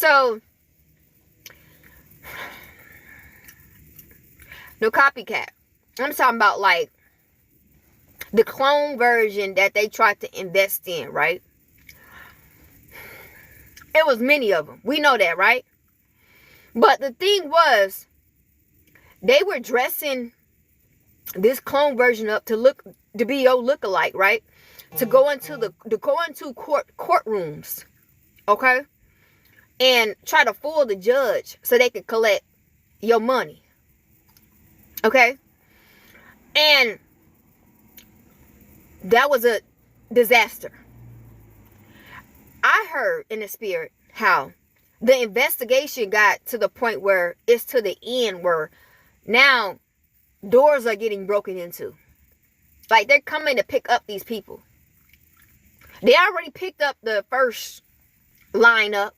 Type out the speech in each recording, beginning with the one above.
So, the copycat. I'm talking about like the clone version that they tried to invest in, right? It was many of them. We know that, right? But the thing was, they were dressing this clone version up to be your lookalike, right? To go into courtrooms, okay, and try to fool the judge so they could collect your money, okay? And that was a disaster. I heard in the spirit how the investigation got to the point where it's to the end where now doors are getting broken into. Like, they're coming to pick up these people. They already picked up the first lineup.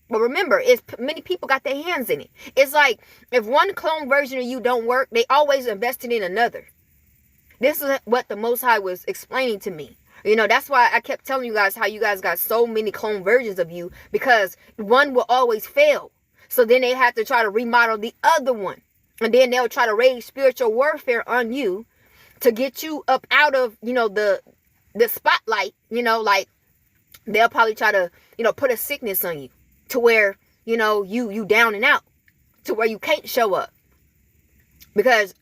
But remember, many people got their hands in it. It's like, if one clone version of you don't work, they always invested in another. This is what the Most High was explaining to me. You know, that's why I kept telling you guys how you guys got so many clone versions of you. Because one will always fail. So then they have to try to remodel the other one. And then they'll try to raise spiritual warfare on you to get you up out of, you know, the spotlight. You know, like, they'll probably try to, you know, put a sickness on you to where, you know, you down and out, to where you can't show up because,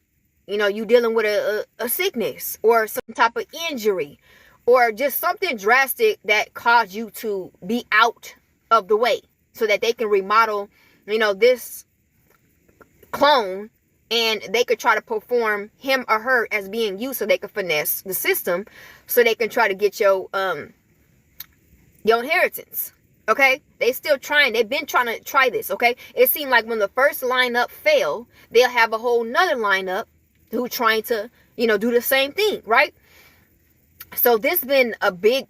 you know, you dealing with a sickness or some type of injury or just something drastic that caused you to be out of the way so that they can remodel, you know, this clone, and they could try to perform him or her as being you so they can finesse the system so they can try to get your inheritance. Okay, they still trying. They've been trying to try this. Okay, it seemed like when the first lineup failed, they'll have a whole nother lineup who trying to, you know, do the same thing, right? So this been a big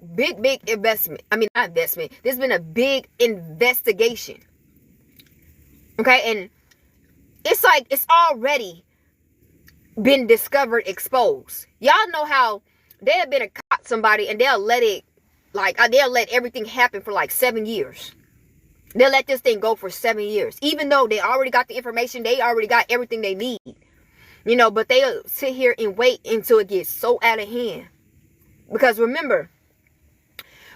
investment. I mean, not investment. This been a big investigation. Okay, and it's like it's already been discovered, exposed. Y'all know how they've been caught somebody and they'll let it. Like, they'll let everything happen for like 7 years. They'll let this thing go for 7 years. Even though they already got the information, they already got everything they need. You know, but they'll sit here and wait until it gets so out of hand. Because remember,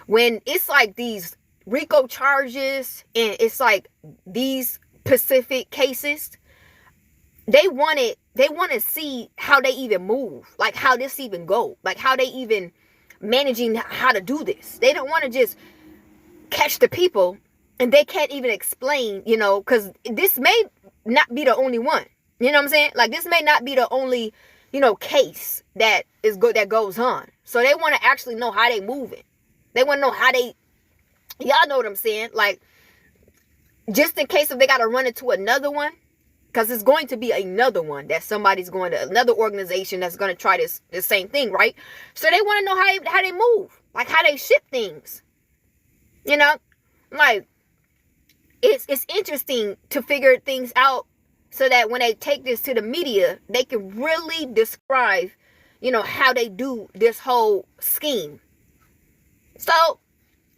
when it's like these RICO charges and it's like these specific cases, they want to see how they even move. Like, how this even go. Like, how they even managing how to do this. They don't want to just catch the people and they can't even explain, you know, because this may not be the only one. You know what I'm saying? Like, this may not be the only, you know, case that is good that goes on. So they want to actually know how they moving. They want to know how they, y'all know what I'm saying? Like, just in case if they got to run into another one, because it's going to be another one that somebody's going to, another organization that's going to try this same thing, right? So they want to know how they move, like how they ship things. You know, like it's interesting to figure things out so that when they take this to the media, they can really describe, you know, how they do this whole scheme. So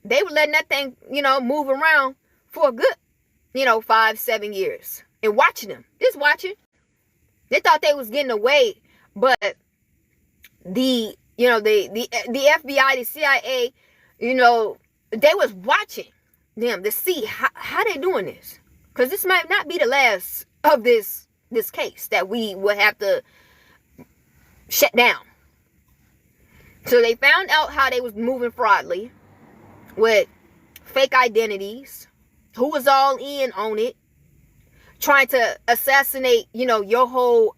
they were letting that thing, you know, move around for a good, you know, 5-7 years. And watching them, just watching. They thought they was getting away, but the FBI, the CIA, you know, they was watching them to see how they doing this. Because this might not be the last of this case that we would have to shut down. So they found out how they was moving fraudly with fake identities, who was all in on it, trying to assassinate, you know, your whole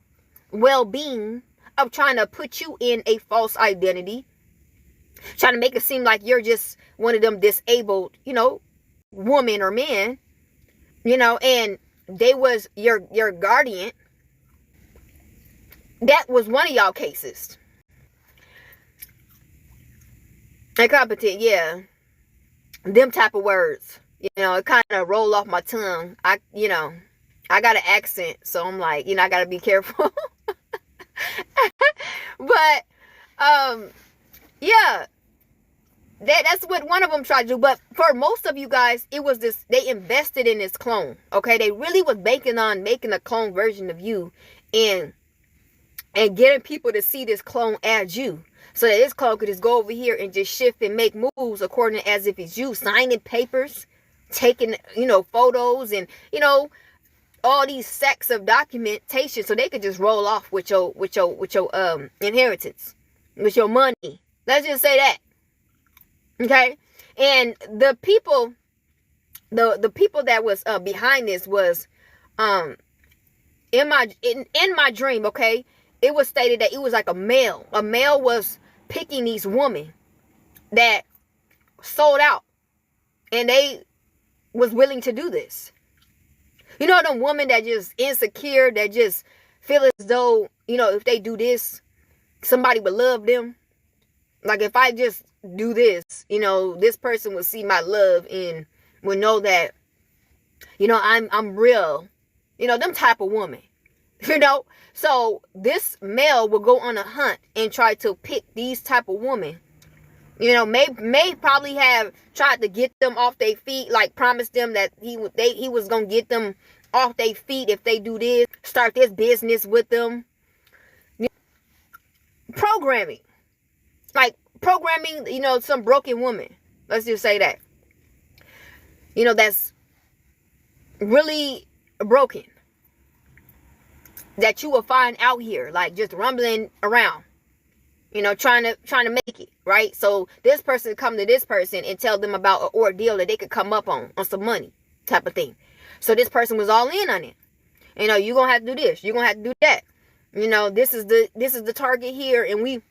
well-being of trying to put you in a false identity, trying to make it seem like you're just one of them disabled, you know, woman or man, you know, and they was your guardian. That was one of y'all cases. Incompetent, yeah. Them type of words, you know, it kind of roll off my tongue. I got an accent, so I'm like, you know, I got to be careful. But, yeah, That's what one of them tried to do. But for most of you guys, it was this, they invested in this clone. Okay, they really was banking on making a clone version of you, and getting people to see this clone as you, so that this clone could just go over here and just shift and make moves according to as if it's you, signing papers, taking, photos, and, all these sacks of documentation, so they could just roll off with your inheritance, with your money. Let's just say that. Okay? And the people that was behind this was in my dream, okay? It was stated that it was like a male. A male was picking these women that sold out, and they was willing to do this. You know, them women that just insecure, that just feel as though, if they do this, somebody would love them. Like, if I just do this, this person will see my love and will know that, I'm real. Them type of woman. So this male will go on a hunt and try to pick these type of women. May probably have tried to get them off their feet, like promised them that he was gonna get them off their feet if they do this, start this business with them. Programming, some broken woman. Let's just say that. That's really broken. That you will find out here, like just rumbling around, trying to make it, right? So this person come to this person and tell them about an ordeal that they could come up on some money type of thing. So this person was all in on it. You're gonna have to do this, you're gonna have to do that. This is the target here, and we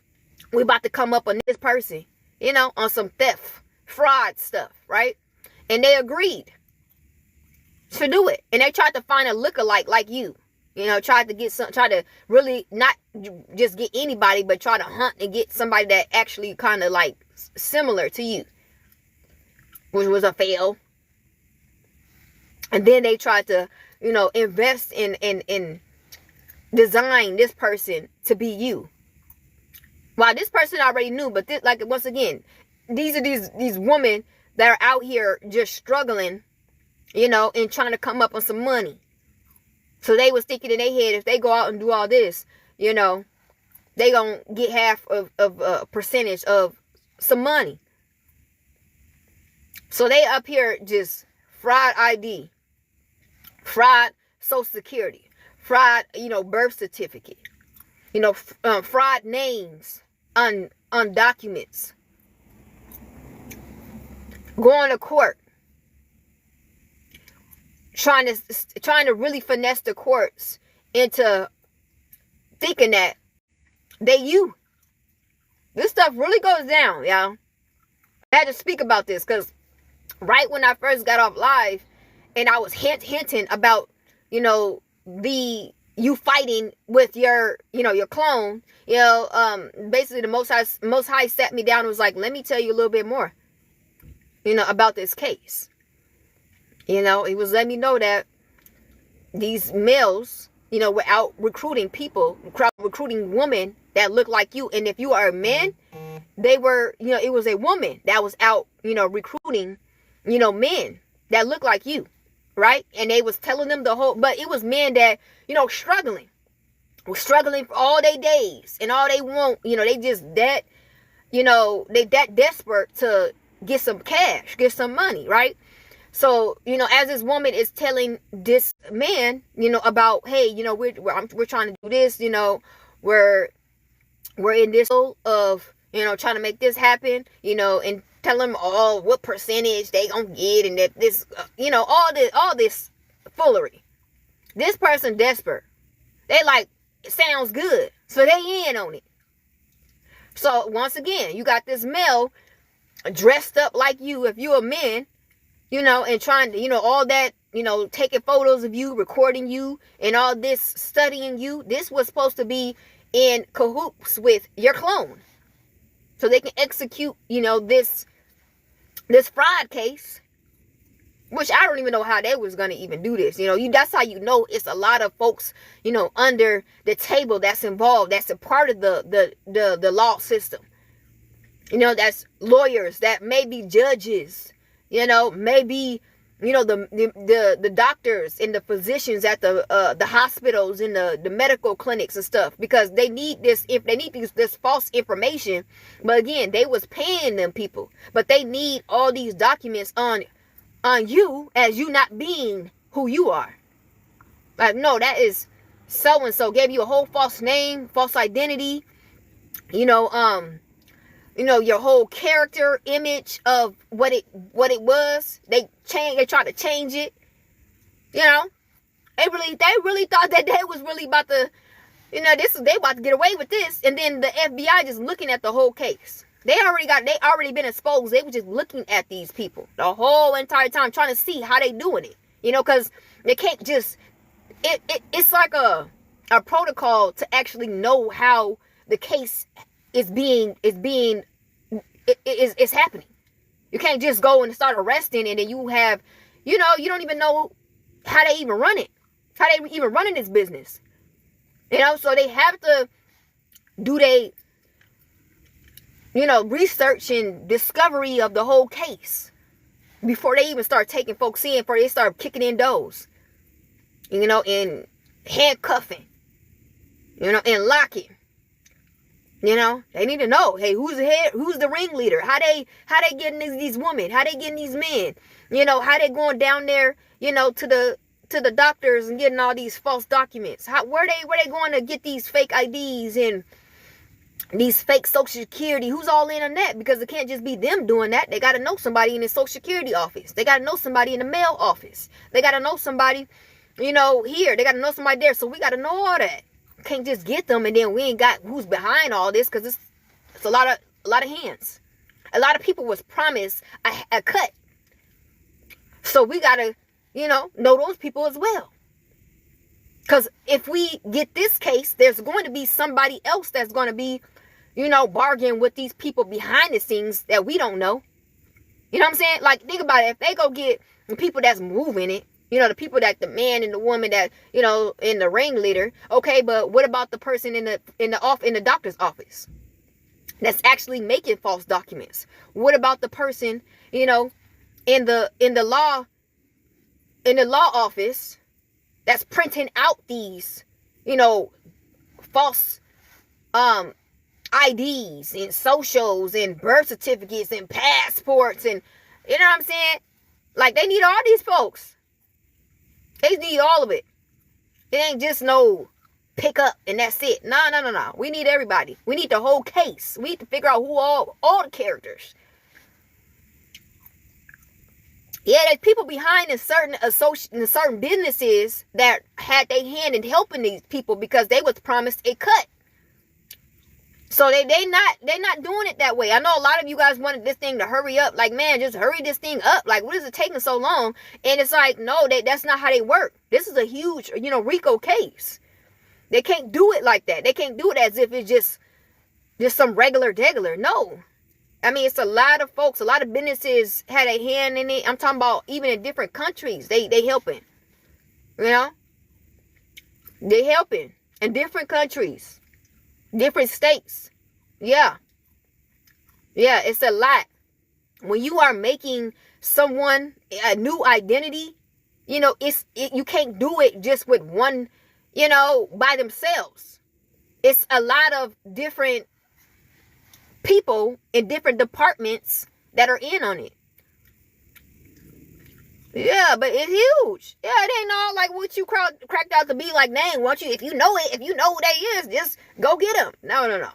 about to come up on this person, on some theft, fraud stuff, right? And they agreed to do it, and they tried to find a lookalike like you. Try to really not just get anybody, but try to hunt and get somebody that actually kind of like similar to you, which was a fail. And then they tried to, invest in design this person to be you. Well, this person already knew, but once again, these are these women that are out here just struggling, and trying to come up on some money. So they was thinking in their head, if they go out and do all this, they gonna get half of a percentage of some money. So they up here just fraud ID, fraud Social Security, fraud, birth certificate, fraud names on documents, going to court, trying to really finesse the courts into thinking that you. This stuff really goes down, y'all. I had to speak about this because right when I first got off live and I was hinting about, you fighting with your clone, basically the Most High sat me down and was like, let me tell you a little bit more, about this case. He was letting me know that these males, were out recruiting people, recruiting women that look like you. And if you are a man, they were, it was a woman that was out, recruiting, men that look like you, right? And they was telling them but it was men that, were struggling for all their days, and all they want, they just that, they that desperate to get some cash, get some money, right? So, as this woman is telling this man, about, hey, we're trying to do this, we're in this of, trying to make this happen, and tell them all what percentage they gonna get, and that this, all this foolery. This person desperate. They like, it sounds good, so they in on it. So once again, you got this male dressed up like you, if you're a man, and trying to, all that, taking photos of you, recording you, and all this, studying you. This was supposed to be in cahoots with your clone, so they can execute, this fraud case, which I don't even know how they was going to even do this. That's how it's a lot of folks, under the table that's involved, that's a part of the law system. That's lawyers, that may be judges, maybe, the doctors and the physicians at the hospitals and the medical clinics and stuff, because they need this, if they need this false information. But again, they was paying them people, but they need all these documents on you as you not being who you are. Like, no, that is so and so gave you a whole false name, false identity, your whole character image of what it was. They tried to change it. They really thought that they was really about to, they about to get away with this. And then the FBI just looking at the whole case. They already been exposed. They were just looking at these people the whole entire time, trying to see how they doing it. Because they can't just, it's like a protocol to actually know how the case is happening. You can't just go and start arresting, and then you have, you don't even know how they even run it, how they even running this business. So they have to do research and discovery of the whole case before they even start taking folks in, before they start kicking in doors, and handcuffing, and locking. They need to know, hey, who's the head, who's the ringleader, how they getting these women, how they getting these men, how they going down there, to the doctors and getting all these false documents, where they going to get these fake IDs and these fake Social Security, who's all in on that? Because it can't just be them doing that. They got to know somebody in the Social Security office. They got to know somebody in the mail office. They got to know somebody, here. They got to know somebody there. So we got to know all that. Can't just get them and then we ain't got who's behind all this, because it's a lot of hands. A lot of people was promised a cut. So we got to, know those people as well. Because if we get this case, there's going to be somebody else that's going to be, bargaining with these people behind the scenes that we don't know. You know what I'm saying? Like, think about it. If they go get the people that's moving it, the people that the man and the woman that, in the ringleader. Okay, but what about the person in the doctor's office that's actually making false documents? What about the person, in the law office that's printing out these, false IDs and socials and birth certificates and passports, and you know what I'm saying? Like, they need all these folks. They need all of it. It ain't just no pick up and that's it. No. We need everybody. We need the whole case. We need to figure out who all the characters. Yeah, there's people behind in certain businesses that had their hand in helping these people because they was promised a cut. So they're not doing it that way. I know a lot of you guys wanted this thing to hurry up. Like, man, just hurry this thing up. Like, what is it taking so long? And it's like, no, that's not how they work. This is a huge, RICO case. They can't do it like that. They can't do it as if it's just some regular degular. No. I mean, it's a lot of folks, a lot of businesses had a hand in it. I'm talking about even in different countries. They helping. They helping in different countries. Different states. Yeah, it's a lot. When you are making someone a new identity, you can't do it just with one, by themselves. It's a lot of different people in different departments that are in on it. Yeah, but it's huge. Yeah, it ain't all like what you cracked out to be. Like, dang, won't you? If you know it, if you know who they is, just go get them. No.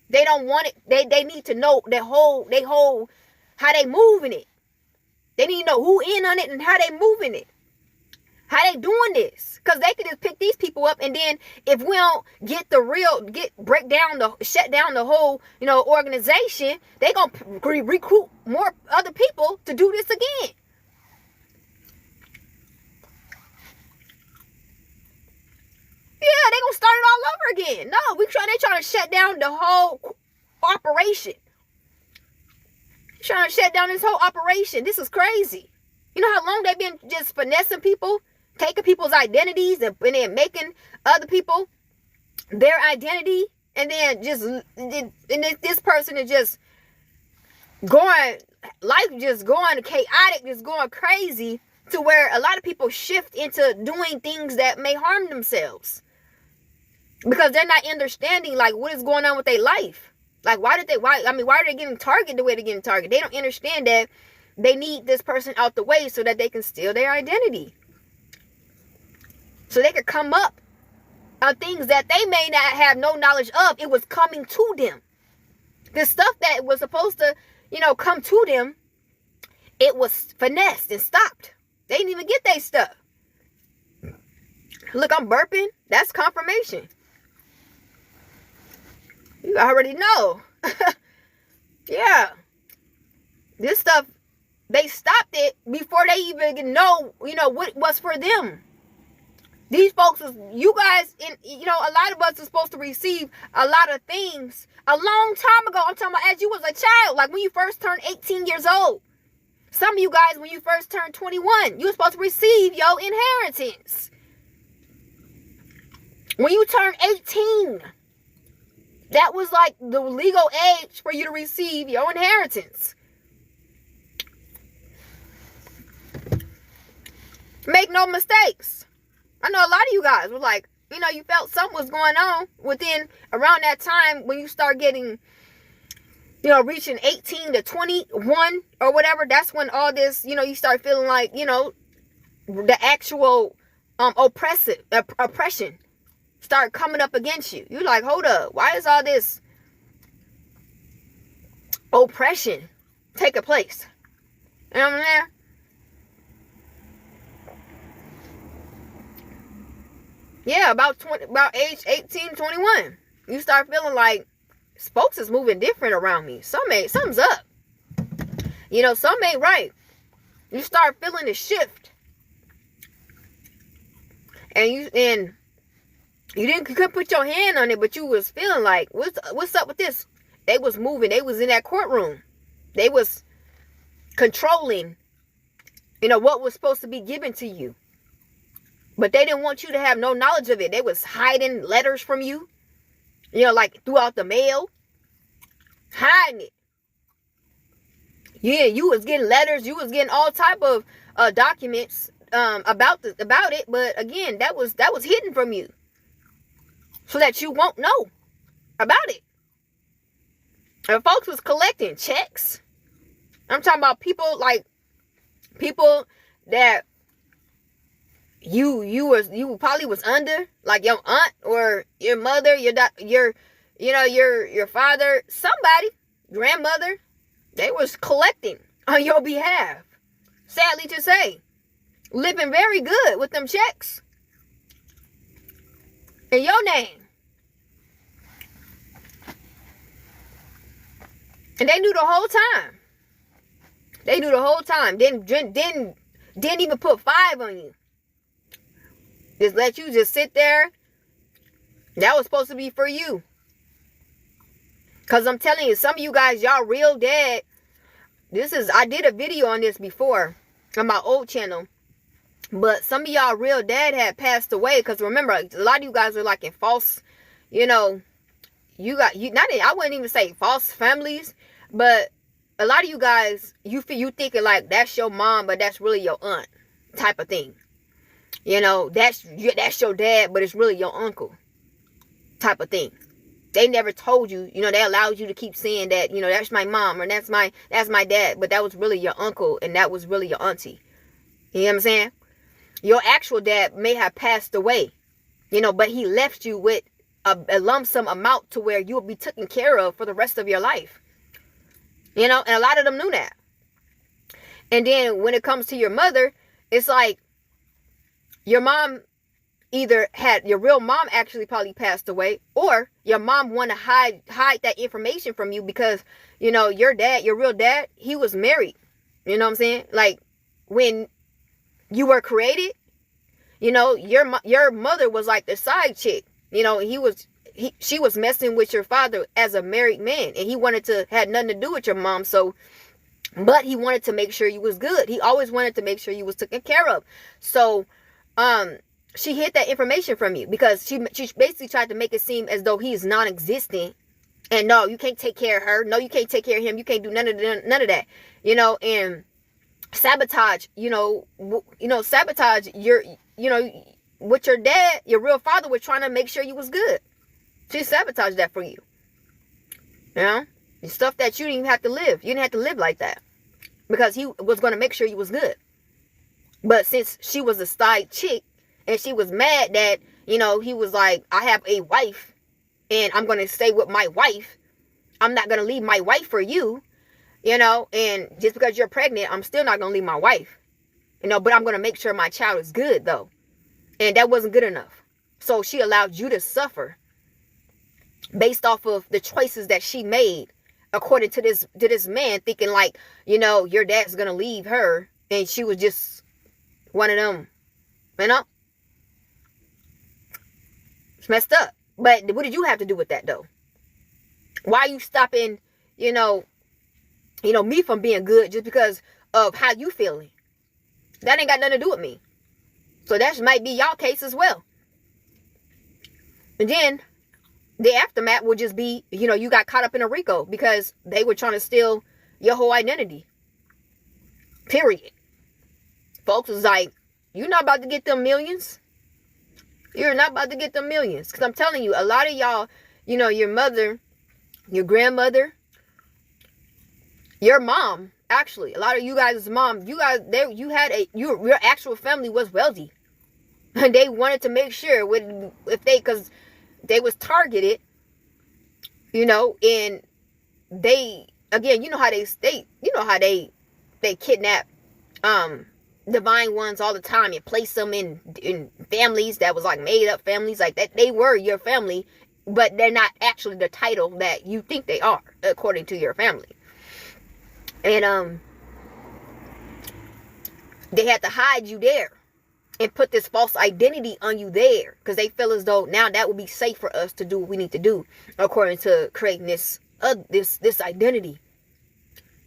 They don't want it. They need to know how they moving it. They need to know who in on it and how they moving it. How they doing this? Because they can just pick these people up, and then if we don't shut down the whole, organization, they gonna recruit more other people to do this again. Yeah, they gonna start it all over again. No, they trying to shut down the whole operation. Trying to shut down this whole operation. This is crazy. You know how long they've been just finessing people, taking people's identities and then making other people their identity, and then this person is just life just going chaotic, just going crazy, to where a lot of people shift into doing things that may harm themselves because they're not understanding like what is going on with their life. Like why are they getting targeted the way they're getting targeted? They don't understand that they need this person out the way so that they can steal their identity, so they could come up on things that they may not have no knowledge of. It was coming to them. The stuff that was supposed to, come to them, it was finessed and stopped. They didn't even get their stuff. Look, I'm burping. That's confirmation. You already know. Yeah. This stuff, they stopped it before they even know, what was for them. These folks, you guys, a lot of us are supposed to receive a lot of things a long time ago. I'm talking about as you was a child, like when you first turned 18 years old. Some of you guys, when you first turned 21, you were supposed to receive your inheritance. When you turned 18, that was like the legal age for you to receive your inheritance. Make no mistakes. I know a lot of you guys were like, you felt something was going on within around that time when you start getting, reaching 18 to 21 or whatever. That's when all this, you start feeling like, the actual oppression start coming up against you. You're like, hold up, why is all this oppression taking place? You know what I'm saying? Yeah, about age 18, 21. You start feeling like folks is moving different around me. Something's up. Something ain't right. You start feeling the shift. And you couldn't put your hand on it, but you was feeling like, what's up with this? They was moving. They was in that courtroom. They was controlling, what was supposed to be given to you. But they didn't want you to have no knowledge of it. They was hiding letters from you, like throughout the mail, hiding it. Yeah, you was getting letters. You was getting all type of documents about it. But again, that was hidden from you, so that you won't know about it. And folks was collecting checks. I'm talking about people that you probably was under, like your aunt or your mother, your father, somebody, grandmother. They was collecting on your behalf. Sadly to say, living very good with them checks in your name. And they knew the whole time. Didn't even put 5 on you. Just let you just sit there. That was supposed to be for you. Because I'm telling you, some of you guys, y'all real dead. I did a video on this before on my old channel. But some of y'all real dead had passed away. Because remember, a lot of you guys are like in false, I wouldn't even say false families. But a lot of you guys, you thinking like that's your mom, but that's really your aunt type of thing. That's your dad, but it's really your uncle type of thing. They never told you, they allowed you to keep saying that, that's my mom or that's my dad, but that was really your uncle and that was really your auntie. You know what I'm saying? Your actual dad may have passed away, but he left you with a lump sum amount to where you'll be taken care of for the rest of your life. And a lot of them knew that. And then when it comes to your mother, it's like, your mom your real mom actually probably passed away, or your mom want to hide that information from you because, your real dad, he was married. You know what I'm saying? Like when you were created, your mother was like the side chick. She was messing with your father as a married man, and he wanted to had nothing to do with your mom. But he wanted to make sure you was good. He always wanted to make sure you was taken care of. So, she hid that information from you because she basically tried to make it seem as though he's non-existent And no, you can't take care of her. No, you can't take care of him. You can't do none of that. And sabotage, sabotage what your dad, your real father was trying to make sure you was good. She sabotaged that for you. The stuff that you didn't even have to live. You didn't have to live like that. Because he was going to make sure you was good. But since she was a side chick, and she was mad that, he was like, I have a wife, and I'm going to stay with my wife. I'm not going to leave my wife for you, and just because you're pregnant, I'm still not going to leave my wife, but I'm going to make sure my child is good, though. And that wasn't good enough. So she allowed you to suffer based off of the choices that she made, according to this man, thinking like, your dad's going to leave her, and she was just one of them, It's messed up. But what did you have to do with that, though? Why are you stopping, me from being good just because of how you feeling? That ain't got nothing to do with me. So that might be y'all case as well. And then the aftermath would just be, you got caught up in a RICO because they were trying to steal your whole identity. Period. Folks was like, you're not about to get them millions. You're not about to get them millions. Because I'm telling you, a lot of y'all, your mother, your grandmother, your mom, actually, a lot of you guys' mom, your actual family was wealthy. And they wanted to make sure because they was targeted, and they, again, how they kidnap, divine ones all the time and place them in families that was like made up families like that. They were your family, but they're not actually the title that you think they are according to your family. And they had to hide you there and put this false identity on you there because they feel as though now that would be safe for us to do what we need to do according to creating this identity.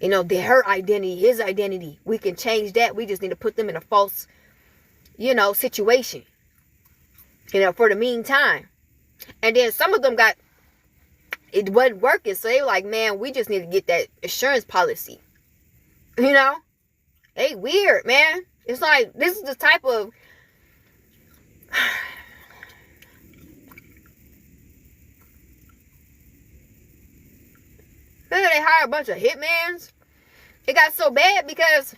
Her identity, his identity. We can change that. We just need to put them in a false, situation. For the meantime. And then some of them it wasn't working. So they were like, man, we just need to get that insurance policy. They weird, man. It's like, this is the type of... Maybe they hired a bunch of hitmans. It got so bad because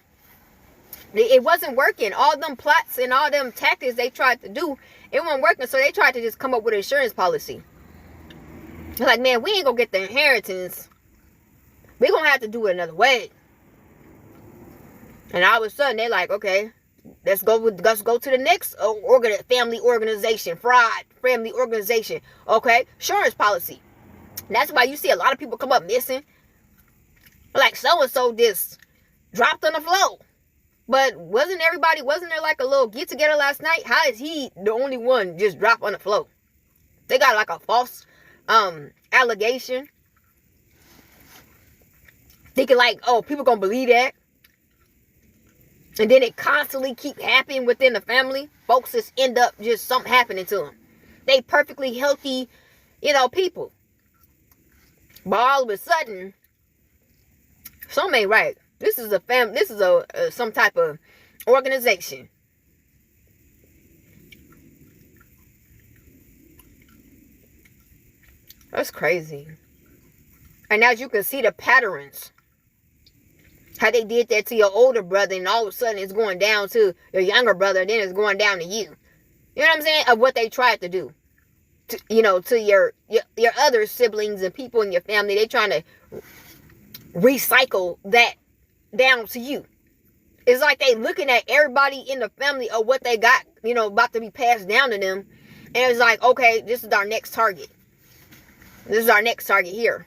it wasn't working. All them plots and all them tactics they tried to do, it wasn't working. So they tried to just come up with an insurance policy. They're like, man, we ain't gonna get the inheritance. We're gonna have to do it another way. And all of a sudden, they're like, okay, let's go to the next family organization, fraud family organization. Okay, insurance policy. That's why you see a lot of people come up missing. Like so-and-so just dropped on the floor. But wasn't there like a little get together last night? How is he the only one just drop on the floor? They got like a false allegation. Thinking like, oh, people gonna believe that. And then it constantly keep happening within the family. Folks just end up just something happening to them. They perfectly healthy, people. But all of a sudden, something ain't right. This is some type of organization. That's crazy. And as you can see the patterns, how they did that to your older brother, and all of a sudden it's going down to your younger brother, then it's going down to you. You know what I'm saying? Of what they tried to do. To your other siblings and people in your family. They trying to recycle that down to you. It's like they looking at everybody in the family of what they got, about to be passed down to them. And it's like, okay, this is our next target. This is our next target here.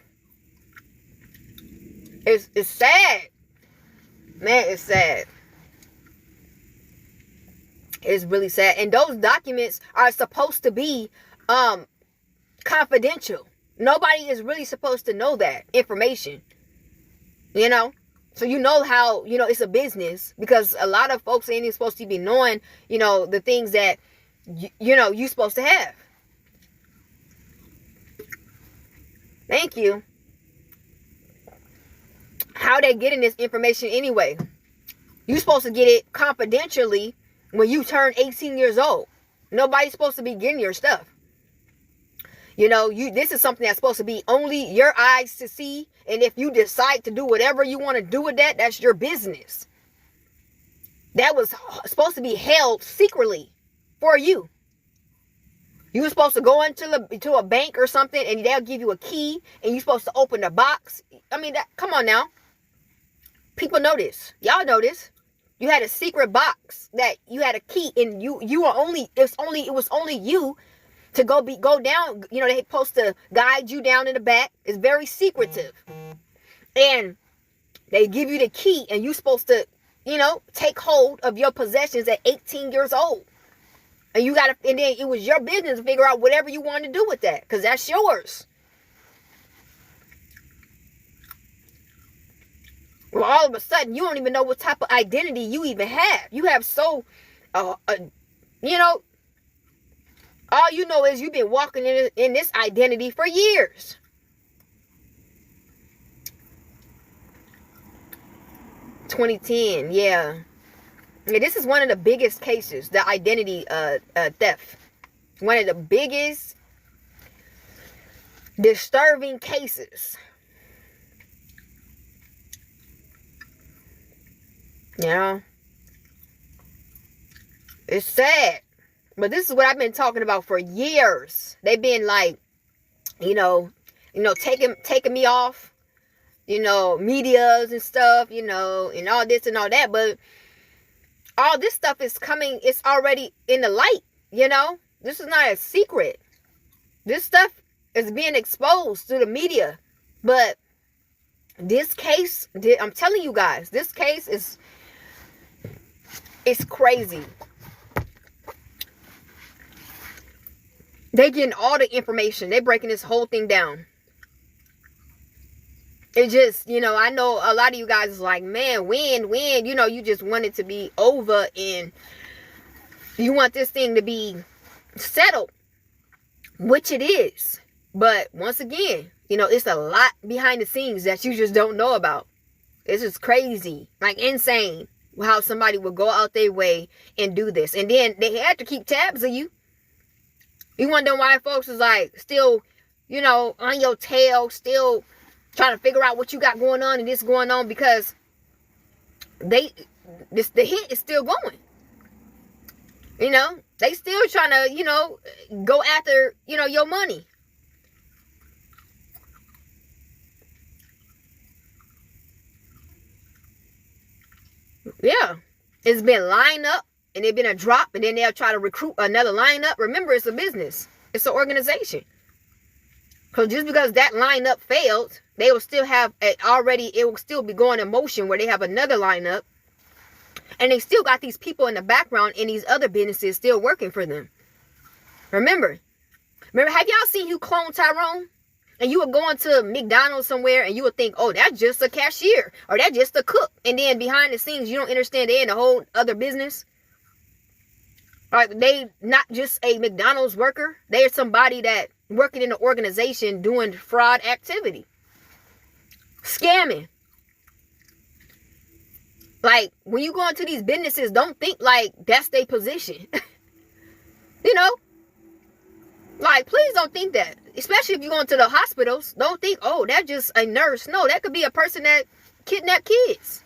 It's sad. Man, it's sad. It's really sad. And those documents are supposed to be confidential. Nobody is really supposed to know that information. So how, it's a business, because a lot of folks ain't even supposed to be knowing, the things that, you're supposed to have. Thank you. How they getting this information anyway? You supposed to get it confidentially when you turn 18 years old. Nobody's supposed to be getting your stuff. You know, this is something that's supposed to be only your eyes to see. And if you decide to do whatever you want to do with that, that's your business. That was supposed to be held secretly for you. You were supposed to go into a bank or something and they'll give you a key and you're supposed to open the box. I mean, come on now. People know this. Y'all know this. You had a secret box that you had a key and you were only, it was only you to go down. You know, they supposed to guide you down in the back. It's very secretive. And they give you the key and you're supposed to, you know, take hold of your possessions at 18 years old. And and then it was your business to figure out whatever you want to do with that, because that's yours. Well, all of a sudden, you don't even know what type of identity you even have. You have you know, all you know is you've been walking in this identity for years. $2010, yeah. Yeah, this is one of the biggest cases, the identity theft. One of the biggest disturbing cases. You know, it's sad. But this is what I've been talking about for years. They've been like, you know, taking me off, you know, medias and stuff, you know, and all this and all that. But all this stuff is coming, it's already in the light, you know. This is not a secret. This stuff is being exposed through the media. But this case, I'm telling you guys, this case is crazy. They getting all the information. They breaking this whole thing down. It just, you know, I know a lot of you guys is like, man, when, you know, you just want it to be over and you want this thing to be settled, which it is. But once again, you know, it's a lot behind the scenes that you just don't know about. It's just crazy, like insane how somebody would go out their way and do this. And then they had to keep tabs of you. You wonder why folks is like still, you know, on your tail, still trying to figure out what you got going on and this going on, because the hit is still going. You know, they still trying to, you know, go after, you know, your money. Yeah, it's been lined up and it's been a drop, and then they'll try to recruit another lineup. Remember, it's a business. It's an organization. Because just because that lineup failed, they will still have it will still be going in motion where they have another lineup. And they still got these people in the background in these other businesses still working for them. Remember, have y'all seen who cloned Tyrone? And you would go into McDonald's somewhere and you would think, oh, that's just a cashier or that's just a cook. And then behind the scenes, you don't understand they're in a whole other business. Like, they not just a McDonald's worker. They're somebody that working in an organization doing fraud activity. Scamming. Like, when you go into these businesses, don't think like that's their position. You know? Like, please don't think that. Especially if you go into the hospitals. Don't think, oh, that's just a nurse. No, that could be a person that kidnapped kids.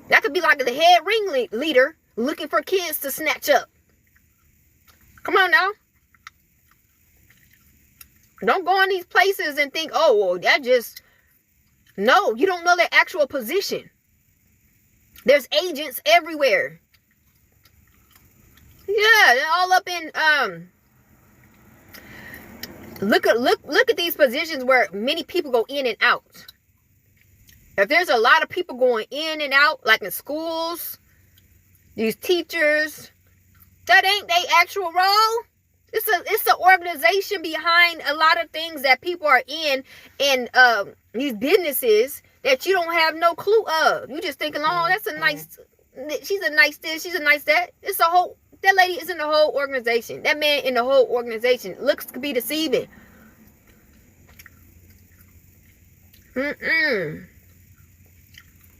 That could be like the head ringleader looking for kids to snatch up. Come on now. Don't go in these places and think, oh, well, that just... No, you don't know their actual position. There's agents everywhere. Yeah, they're all up in... Look at these positions where many people go in and out. If there's a lot of people going in and out, like in schools, these teachers, that ain't their actual role. It's an organization behind a lot of things that people are in these businesses that you don't have no clue of. You just thinking, oh, that's a nice, she's a nice this, she's a nice that. That lady is in the whole organization. That man in the whole organization looks to be deceiving.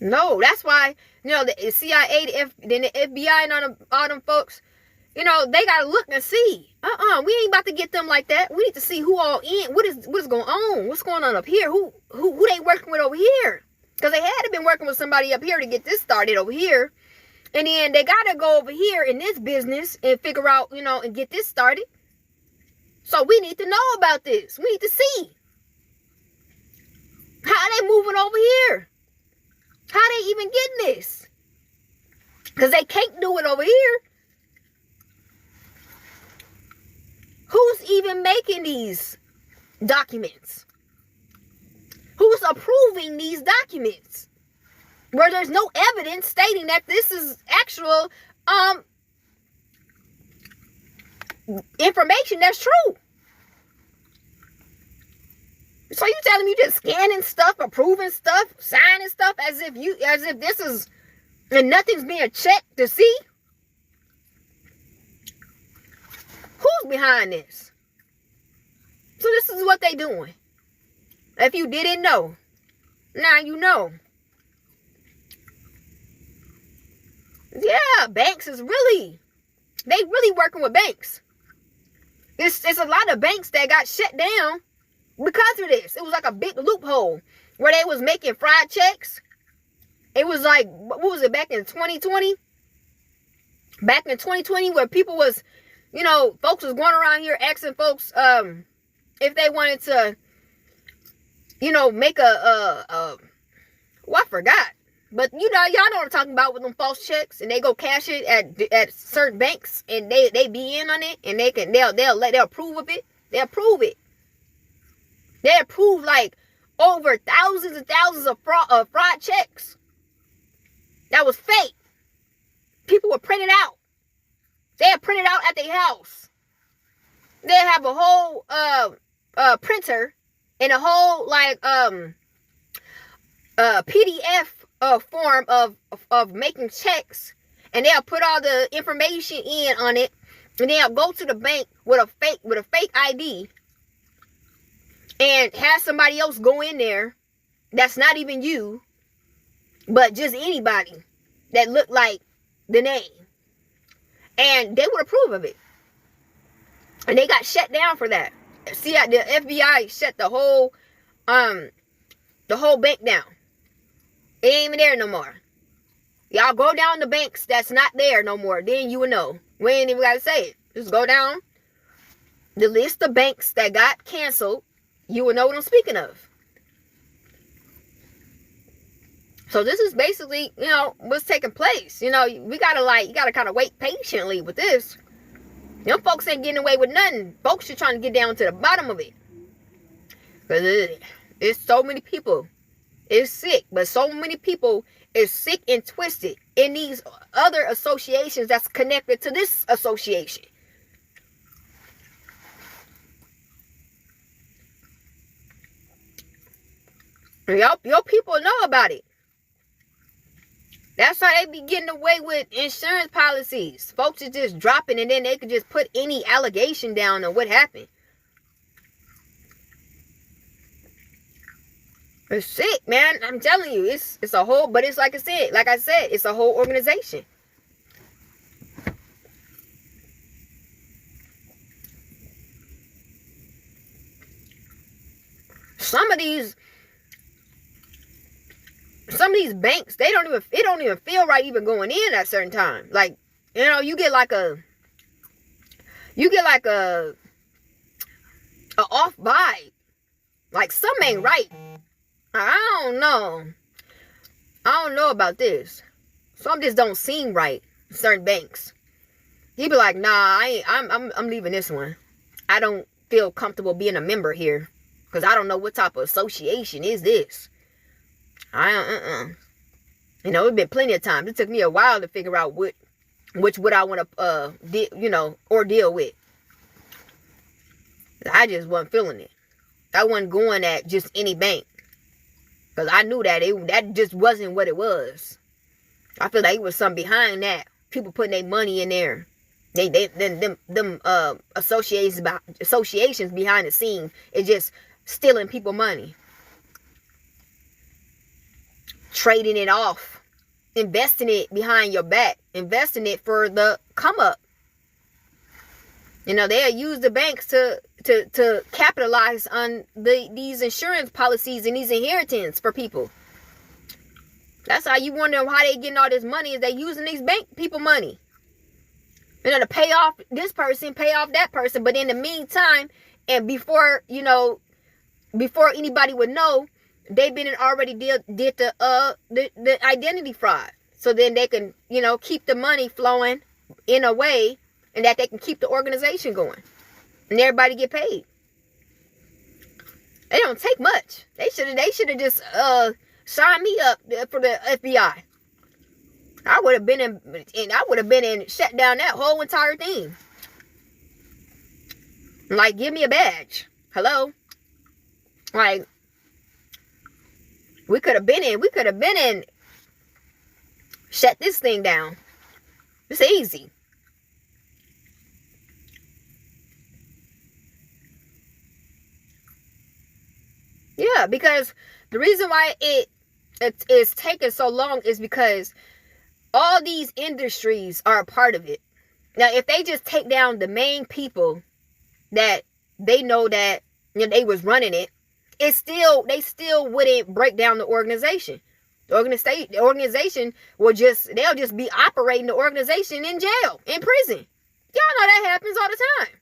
No, that's why, the CIA, then the FBI and all them folks, they gotta look and see. We ain't about to get them like that. We need to see who all in. What is going on? What's going on up here? Who they working with over here? Because they had to been working with somebody up here to get this started over here. And then they gotta go over here in this business and figure out, and get this started. So we need to know about this. We need to see. How they moving over here? How they even getting this? Because they can't do it over here. Who's even making these documents? Who's approving these documents? Where there's no evidence stating that this is actual information that's true. So you telling me just scanning stuff, approving stuff, signing stuff as if this is, and nothing's being checked to see? Who's behind this? So this is what they doing. If you didn't know, now you know. Yeah, banks is really working with banks. It's a lot of banks that got shut down because of this. It was like a big loophole where they was making fraud checks. It was like, what was it, back in 2020? Back in 2020 where people was, folks was going around here asking folks if they wanted to, make well, I forgot. But y'all know what I'm talking about with them false checks, and they go cash it at certain banks, and they be in on it, and they'll approve of it. They'll approve it. They approve like over thousands and thousands of fraud checks. That was fake. People were printed out. They'll print it out at their house. They have a whole printer and a whole PDF form of making checks, and they'll put all the information in on it, and they'll go to the bank with a fake ID and have somebody else go in there that's not even you, but just anybody that looked like the name, and they would approve of it. And they got shut down for that. See, the FBI shut the whole bank down. It ain't even there no more. Y'all go down the banks that's not there no more. Then you will know. We ain't even got to say it. Just go down the list of banks that got canceled. You will know what I'm speaking of. So this is basically, what's taking place. We gotta you gotta kind of wait patiently with this. Them folks ain't getting away with nothing. Folks are trying to get down to the bottom of it. Because it's so many people. It's sick, but so many people is sick and twisted in these other associations that's connected to this association. Your people know about it. That's how they be getting away with insurance policies. Folks are just dropping, and then they could just put any allegation down on what happened. It's sick, man. I'm telling you, it's a whole, but it's like I said, it's a whole organization. Some of these banks, it don't even feel right even going in at certain time. Like, you get like a off vibe. Like, something ain't right. I don't know about this. Some just don't seem right. Certain banks. You be like, nah, I'm leaving this one. I don't feel comfortable being a member here, because I don't know what type of association is this. It's been plenty of times. It took me a while to figure out which would I want to deal with. I just wasn't feeling it. I wasn't going at just any bank. Because I knew that just wasn't what it was. I feel like it was something behind that. People putting their money in there. Them associations behind the scenes is just stealing people money. trading it off, investing it behind your back, investing it for the come up. You know, they'll use the banks to capitalize on these insurance policies and these inheritance for people. That's how you wonder how they getting all this money, is they using these bank people money. You know, to pay off this person, pay off that person. But in the meantime, and before, you know, before anybody would know, they've been and already did the identity fraud. So then they can, you know, keep the money flowing in a way, and that they can keep the organization going. And everybody get paid. It don't take much. They should have just signed me up for the FBI. I would have been in shut down that whole entire thing. Like, give me a badge. Hello? Like, we could have been in shut this thing down. It's easy. Yeah, because the reason why it is taking so long is because all these industries are a part of it. Now, if they just take down the main people that they know that, you know, they was running it, they still wouldn't break down the organization. The organization they'll just be operating the organization in jail, in prison. Y'all know that happens all the time.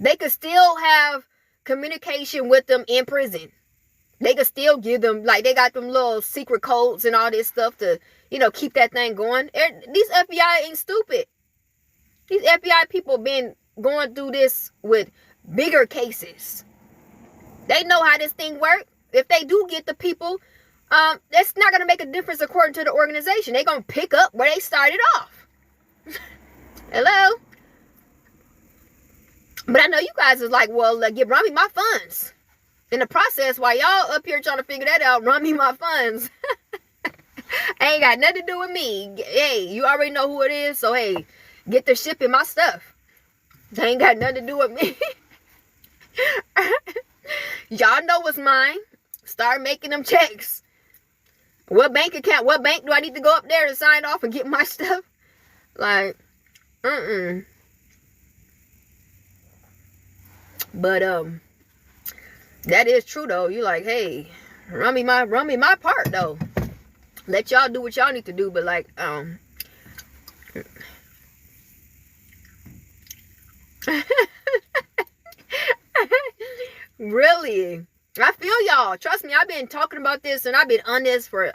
They could still have communication with them in prison. They could still give them, like, they got them little secret codes and all this stuff to, you know, keep that thing going. These FBI ain't stupid. These FBI people been going through this with bigger cases. They know how this thing works. If they do get the people, that's not going to make a difference according to the organization. They're going to pick up where they started off. Hello? But I know you guys is like, well, run me my funds. In the process, while y'all up here trying to figure that out, run me my funds. Ain't got nothing to do with me. Hey, you already know who it is, so hey, get the shipping my stuff. They ain't got nothing to do with me. Y'all know what's mine. Start making them checks. What bank do I need to go up there to sign off and get my stuff? Like, But that is true though. You like, hey, run me my part though. Let y'all do what y'all need to do, but like, really, I feel y'all. Trust me, I've been talking about this and I've been on this for,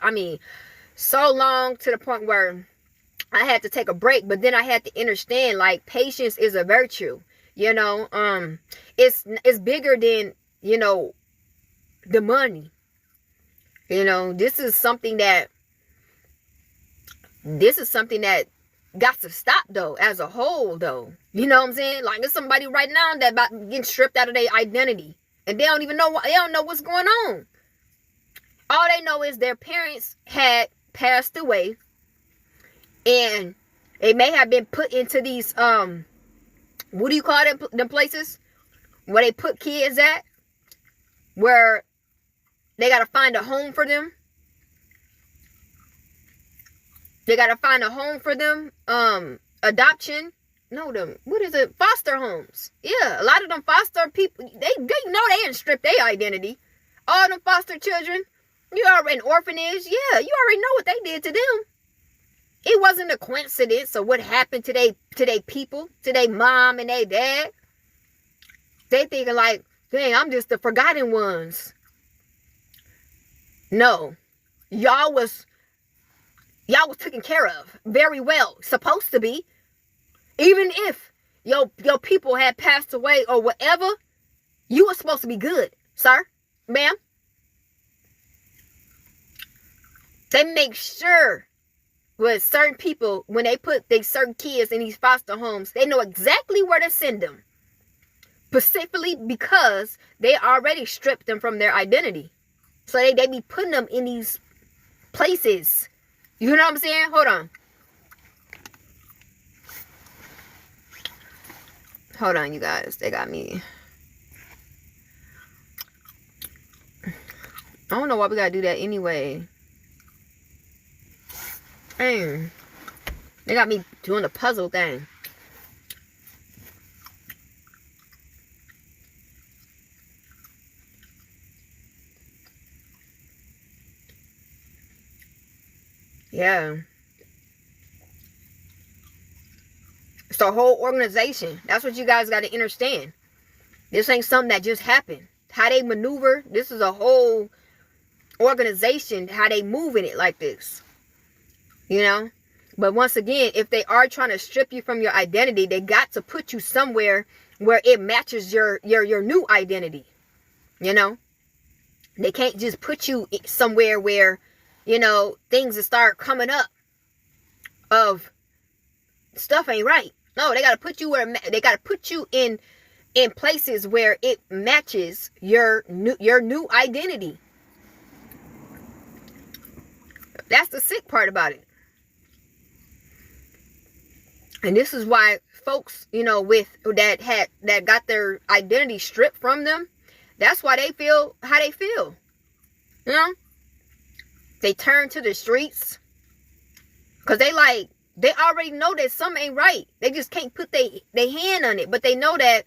so long, to the point where I had to take a break, but then I had to understand, like, patience is a virtue. You know, it's bigger than, you know, the money. You know, this is something that got to stop though, as a whole though. You know what I'm saying? Like, there's somebody right now that about getting stripped out of their identity, and they don't even know they don't know what's going on. All they know is their parents had passed away, and they may have been put into these what do you call them places where they put kids at, where they got to find a home for them. They got to find a home for them. Adoption. No, what is it? Foster homes. Yeah, a lot of them foster people, they know they didn't strip their identity. All them foster children, you already, an orphanage. Yeah, you already know what they did to them. It wasn't a coincidence of what happened to they people, to their mom and their dad. They thinking like, dang, I'm just the forgotten ones. No. Y'all was taken care of very well. Supposed to be. Even if your people had passed away or whatever, you were supposed to be good, sir, ma'am. They make sure with certain people, when they put certain kids in these foster homes, they know exactly where to send them. Specifically because they already stripped them from their identity. So they be putting them in these places. You know what I'm saying? Hold on. Hold on, you guys. They got me. I don't know why we gotta do that anyway. Dang. They got me doing the puzzle thing. Yeah. It's a whole organization. That's what you guys got to understand. This ain't something that just happened. How they maneuver, this is a whole organization, how they move in it like this. You know? But once again, if they are trying to strip you from your identity, they got to put you somewhere where it matches your new identity. You know? They can't just put you somewhere where, you know, things will start coming up of stuff ain't right. No, they got to put you where they got to put you in places where it matches your new identity. That's the sick part about it. And this is why folks, you know, with that got their identity stripped from them, that's why they feel how they feel. You know? They turn to the streets because they already know that something ain't right. They just can't put their hand on it. But they know that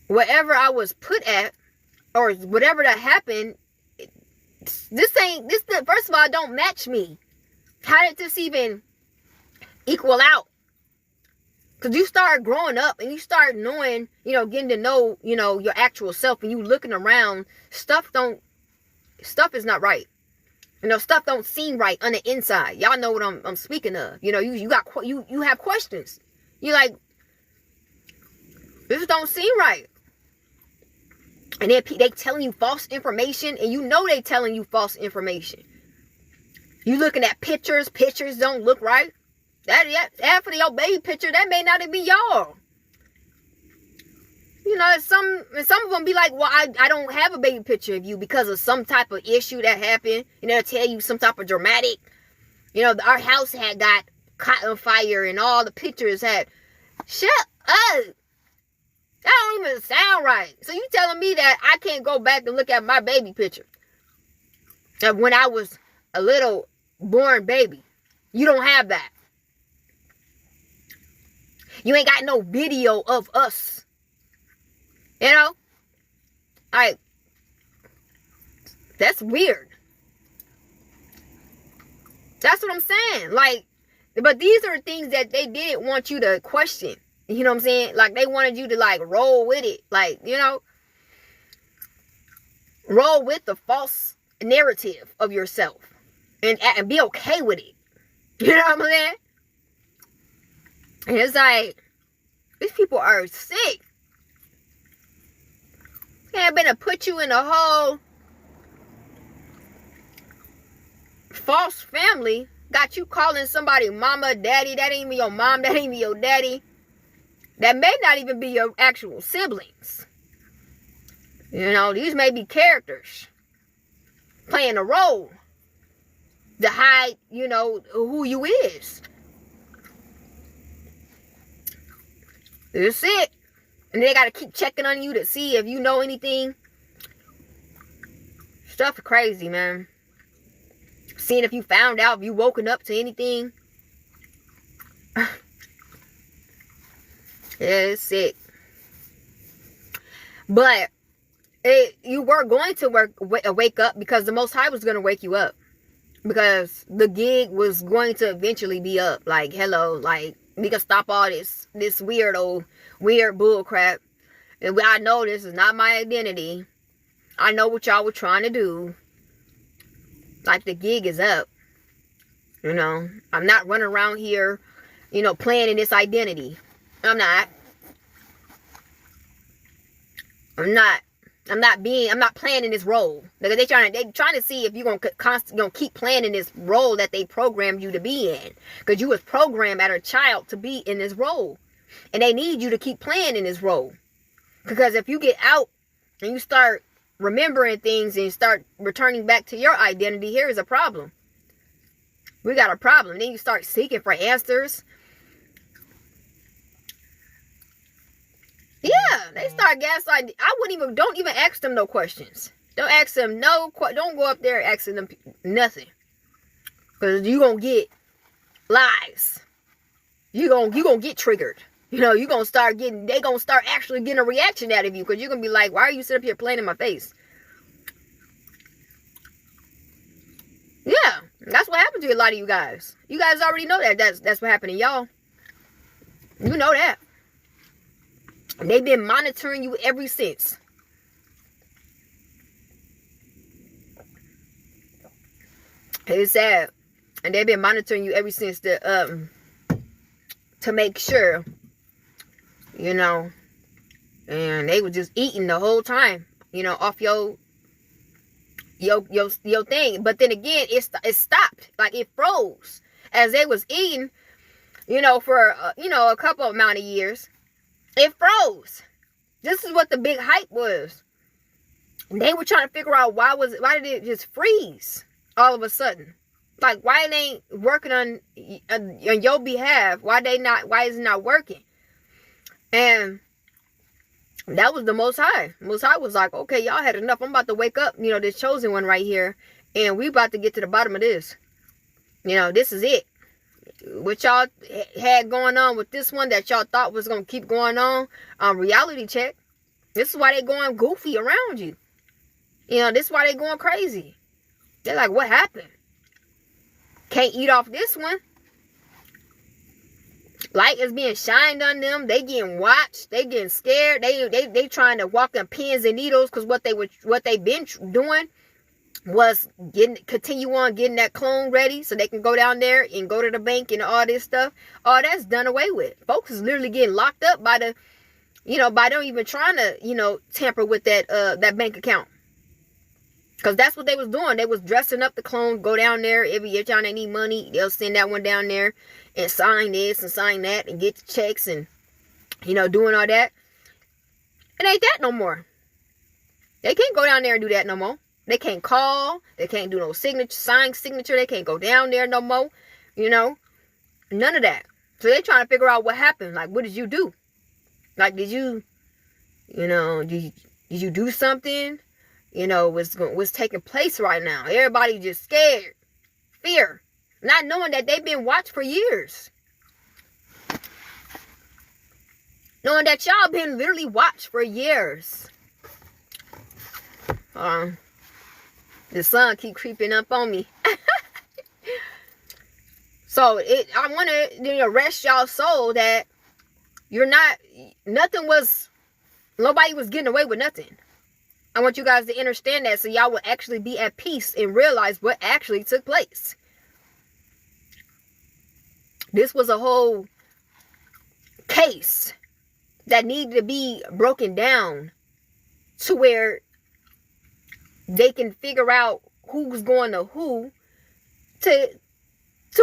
whatever I was put at, or whatever that happened, first of all, don't match me. How did this even equal out? Because you start growing up and you start knowing, you know, getting to know, you know, your actual self, and you looking around, stuff is not right. You know, stuff don't seem right on the inside. Y'all know what I'm speaking of. You know, you have questions. You like, this don't seem right. And then they telling you false information, and you know they telling you false information. You looking at pictures don't look right. Half of your baby picture, that may not be y'all. You know, some of them be like, well, I don't have a baby picture of you because of some type of issue that happened. You know, tell you some type of dramatic. You know, our house had got caught on fire and all the pictures had. Shut up. That don't even sound right. So you telling me that I can't go back and look at my baby picture of when I was a little born baby? You don't have that. You ain't got no video of us. You know? Like, that's weird. That's what I'm saying. Like, but these are things that they didn't want you to question. You know what I'm saying? Like, they wanted you to, like, roll with it. Like, you know, roll with the false narrative of yourself. And be okay with it. You know what I'm saying? And it's like, these people are sick. They've been to put you in a whole false family. Got you calling somebody mama, daddy. That ain't even your mom. That ain't even your daddy. That may not even be your actual siblings. You know, these may be characters playing a role to hide, you know, who you is. That's it. And they got to keep checking on you to see if you know anything. Stuff is crazy, man. Seeing if you found out, if you woken up to anything. Yeah, it's sick. But you were going to wake up because the Most High was going to wake you up. Because the gig was going to eventually be up. Like, hello, like, we can stop all this weird bull crap. And I know this is not my identity. I know what y'all were trying to do. Like, the gig is up. You know, I'm not running around here, you know, playing in this identity. I'm not playing in this role. Because they trying to see if you're gonna keep playing in this role that they programmed you to be in. Because you was programmed as a child to be in this role. And they need you to keep playing in this role. Because if you get out and you start remembering things and you start returning back to your identity, here is a problem. We got a problem. Then you start seeking for answers. Yeah, they start gaslighting. Don't even ask them no questions. Don't ask them don't go up there asking them nothing. Because you're going to get lies. You're gonna get triggered. You know, you're going to start getting, they going to start actually getting a reaction out of you. Because you're going to be like, why are you sitting up here playing in my face? Yeah, that's what happened to a lot of you guys. You guys already know that. That's what happened to y'all. You know that. They've been monitoring you ever since. It's sad. And they've been monitoring you ever since to make sure, you know, and they were just eating the whole time, you know, off your thing. But then again, it stopped. Like, it froze as they was eating, you know, for a couple amount of years. It froze. This is what the big hype was. They were trying to figure out why did it just freeze all of a sudden? Like, why it ain't working on your behalf? Why is it not working? And that was the Most High. Most High was like, okay, y'all had enough. I'm about to wake up, you know, this chosen one right here. And we about to get to the bottom of this. You know, this is it. What y'all had going on with this one that y'all thought was going to keep going on. Reality check. This is why they going goofy around you. You know, this is why they going crazy. They're like, what happened? Can't eat off this one. Light is being shined on them. They getting watched. They getting scared. They trying to walk on pins and needles because what they've been doing was continue on getting that clone ready so they can go down there and go to the bank and all this stuff. All that's done away with. Folks is literally getting locked up by them even trying to, you know, tamper with that bank account. Because that's what they was doing. They was dressing up the clone, go down there. Every time they need money, they'll send that one down there and sign this and sign that and get the checks and, you know, doing all that. It ain't that no more. They can't go down there and do that no more. They can't call. They can't do no signature. They can't go down there no more. You know, none of that. So they trying to figure out what happened. Like, what did you do? Like, did you do something? You know, what's taking place right now. Everybody just scared. Fear. Not knowing that they've been watched for years. Knowing that y'all been literally watched for years. The sun keep creeping up on me. So I want to rest y'all soul that nobody was getting away with nothing. I want you guys to understand that so y'all will actually be at peace and realize what actually took place. This was a whole case that needed to be broken down to where they can figure out who's going to who to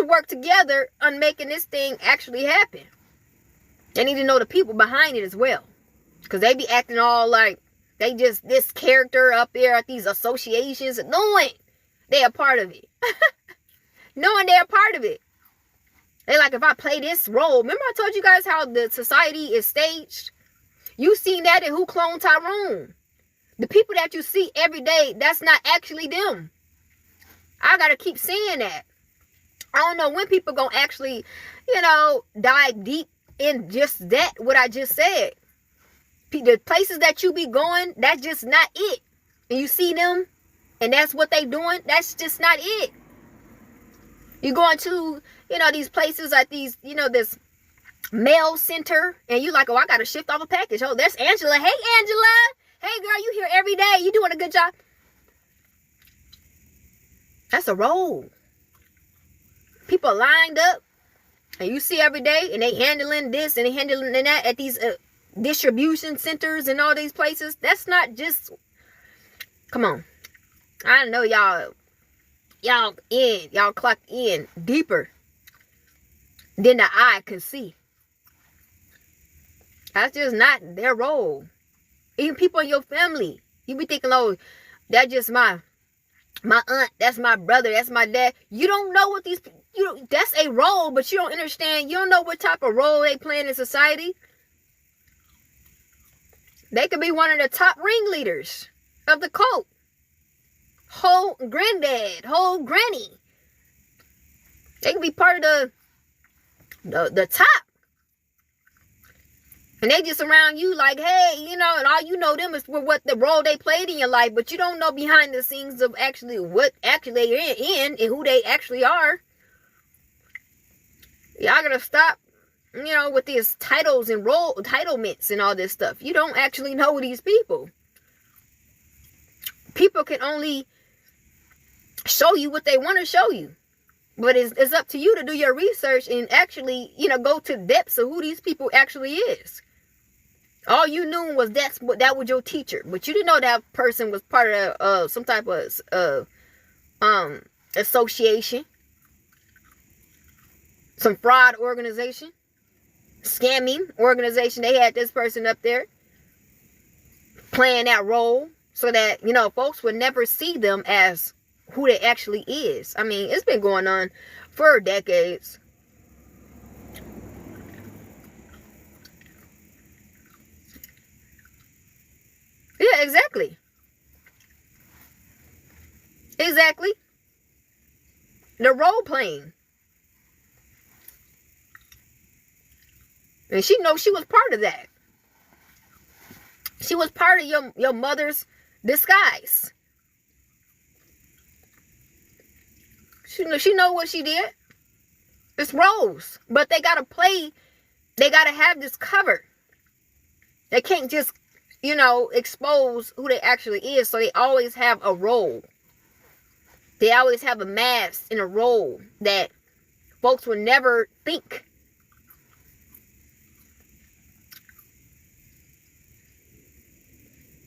work together on making this thing actually happen. They need to know the people behind it as well. Because they be acting all like they just this character up there at these associations, knowing they are part of it. Knowing they're part of it. They like, if I play this role, remember I told you guys how the society is staged? You seen that in Who Cloned Tyrone. The people that you see every day, that's not actually them. I gotta keep saying that. I don't know when people gonna actually, dive deep in just that, what I just said. The places that you be going, that's just not it. And you see them, and that's what they doing, that's just not it. You going to, these places like these, this mail center, and you like, oh, I got to shift off a package. Oh, there's Angela. Hey, Angela. Hey, girl, you here every day. You doing a good job. That's a role. People lined up, and you see every day, and they handling this and they handling that at these distribution centers and all these places. That's not just, come on. I know y'all clocked in deeper than the eye can see. That's just not their role. Even people in your family, you be thinking, oh, that's just my aunt, that's my brother, that's my dad. You don't know what that's a role, but you don't understand. You don't know what type of role they play in society. They could be one of the top ringleaders of the cult. Whole granddad, whole granny. They can be part of the top. And they just around you like, hey, and all you know them is for what the role they played in your life, but you don't know behind the scenes of actually what actually they're in and who they actually are. Y'all gotta stop, with these titles and role entitlements and all this stuff. You don't actually know these people. People can only show you what they want to show you. But it's up to you to do your research and actually, go to depths of who these people actually is. All you knew was that was your teacher, but you didn't know that person was part of some type of association, some fraud organization, scamming organization. They had this person up there playing that role so that folks would never see them as who they actually is. I mean, it's been going on for decades. Yeah, exactly. Exactly. The role playing. And she knows she was part of that. She was part of your mother's disguise. She know what she did. It's roles. But they gotta play. They gotta have this covered. They can't just, expose who they actually is. So they always have a role. They always have a mask and a role that folks would never think.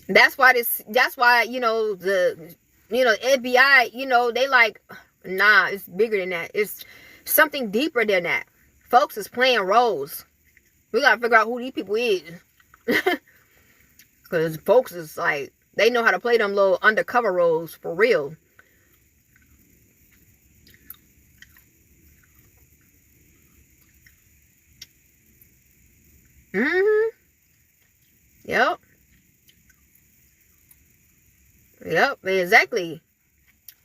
That's why the FBI, they like, nah, it's bigger than that. It's something deeper than that. Folks is playing roles. We gotta figure out who these people is. Because folks is like, they know how to play them little undercover roles for real. Yep. Yep, exactly.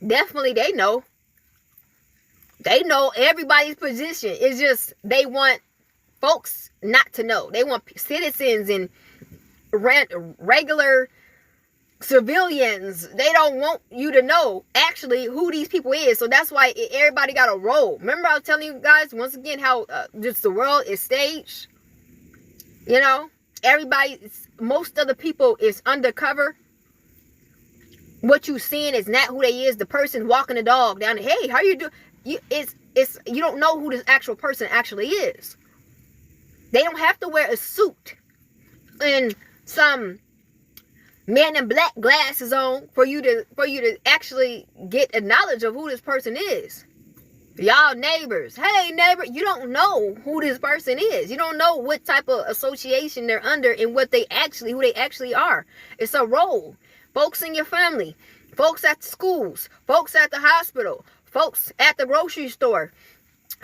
Definitely they know. They know everybody's position. It's just they want folks not to know. They want citizens and regular civilians. They don't want you to know actually who these people is. So that's why everybody got a role. Remember I was telling you guys once again how just the world is staged. Most of the people is undercover. What you seeing is not who they is. The person walking the dog down. Hey, how you doing? You don't know who this actual person actually is. They don't have to wear a suit and some man in black glasses on for you to actually get a knowledge of who this person is. Y'all neighbors, hey neighbor, you don't know who this person is. You don't know what type of association they're under and who they actually are. It's a role. Folks in your family, folks at the schools, folks at the hospital, folks at the grocery store,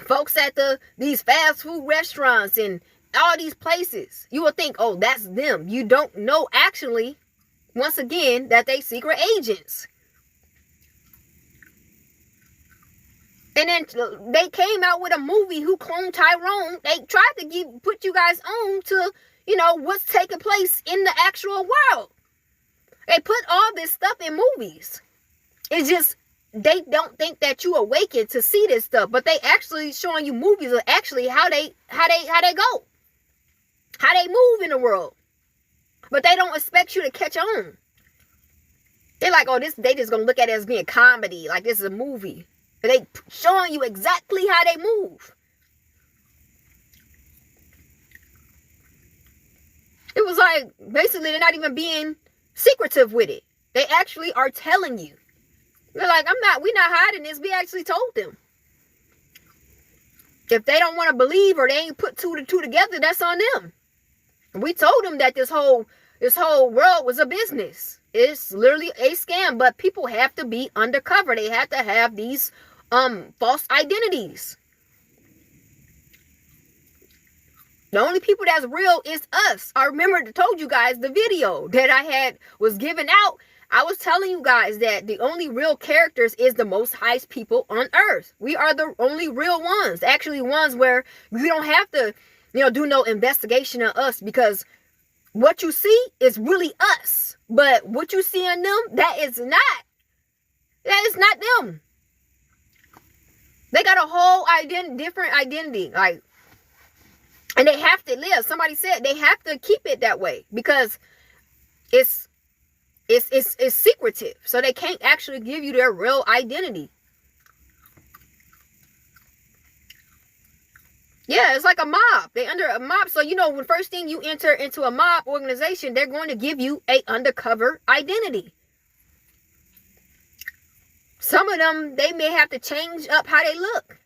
folks at these fast food restaurants and all these places. You will think, oh, that's them. You don't know actually, once again, that they secret agents. And then they came out with a movie, Who Cloned Tyrone. They tried to put you guys on to, what's taking place in the actual world. They put all this stuff in movies. It's just, they don't think that you awaken to see this stuff. But they actually showing you movies of actually how they go. How they move in the world. But they don't expect you to catch on. They're like, oh, they just gonna look at it as being comedy. Like this is a movie. But they showing you exactly how they move. It was like, basically, they're not even being secretive with it. They actually are telling you. They're like, we're not hiding this. We actually told them. If they don't want to believe or they ain't put two to two together, that's on them. We told them that this whole world was a business. It's literally a scam, but people have to be undercover. They have to have these false identities. The only people that's real is us. I remember I told you guys the video that I had was given out. I was telling you guys that the only real characters is the most highest people on earth. We are the only real ones. Actually, ones where you don't have to, do no investigation on us, because what you see is really us. But what you see in them, that is not them. They got a whole different identity. Like, and they have to live. Somebody said they have to keep it that way, because it's secretive. So they can't actually give you their real identity. Yeah, it's like a mob. They under a mob. So, when first thing you enter into a mob organization, they're going to give you a undercover identity. Some of them, they may have to change up how they look.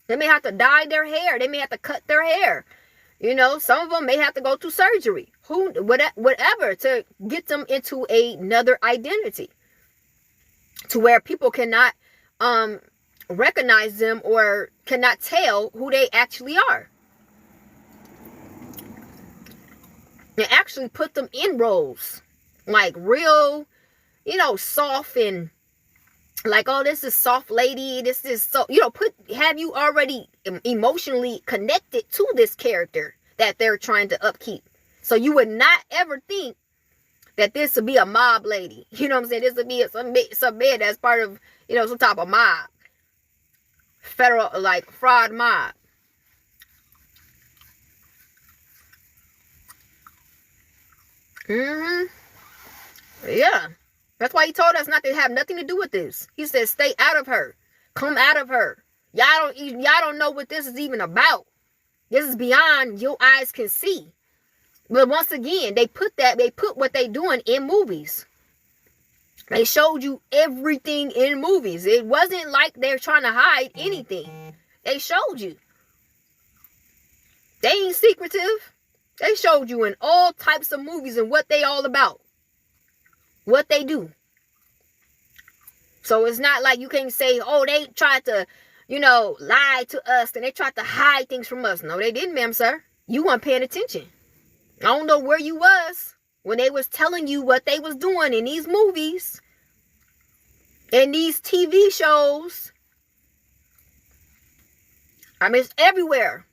They may have to dye their hair. They may have to cut their hair. Some of them may have to go to surgery. Whatever, to get them into another identity, to where people cannot recognize them or cannot tell who they actually are. And actually put them in roles, like real, soft, and like, oh, this is soft lady. This is so, have you already emotionally connected to this character that they're trying to upkeep. So you would not ever think that this would be a mob lady. You know what I'm saying? This would be some man that's part of, some type of mob. Federal, like, fraud mob. Yeah. That's why he told us not to have nothing to do with this. He said, stay out of her. Come out of her. Y'all don't know what this is even about. This is beyond your eyes can see. But once again, they put what they doing in movies. They showed you everything in movies. It wasn't like they're trying to hide anything. They showed you. They ain't secretive. They showed you in all types of movies and what they all about. What they do. So it's not like you can say, oh, they tried to, lie to us and they tried to hide things from us. No, they didn't, ma'am, sir. You weren't paying attention. I don't know where you was when they was telling you what they was doing in these movies and these TV shows. I mean, it's everywhere.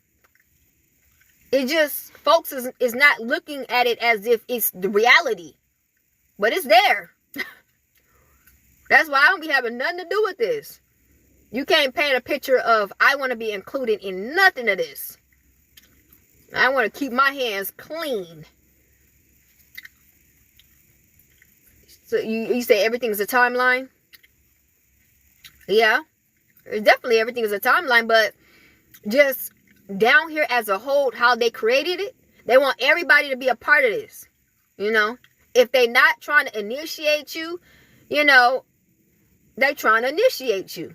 It just, folks is not looking at it as if it's the reality. But it's there. That's why I don't be having nothing to do with this. You can't paint a picture of, I want to be included in nothing of this. I want to keep my hands clean. So you say everything's a timeline? Yeah. Definitely everything is a timeline, but just down here as a whole, how they created it, they want everybody to be a part of this. If they're not trying to initiate you, they're trying to initiate you.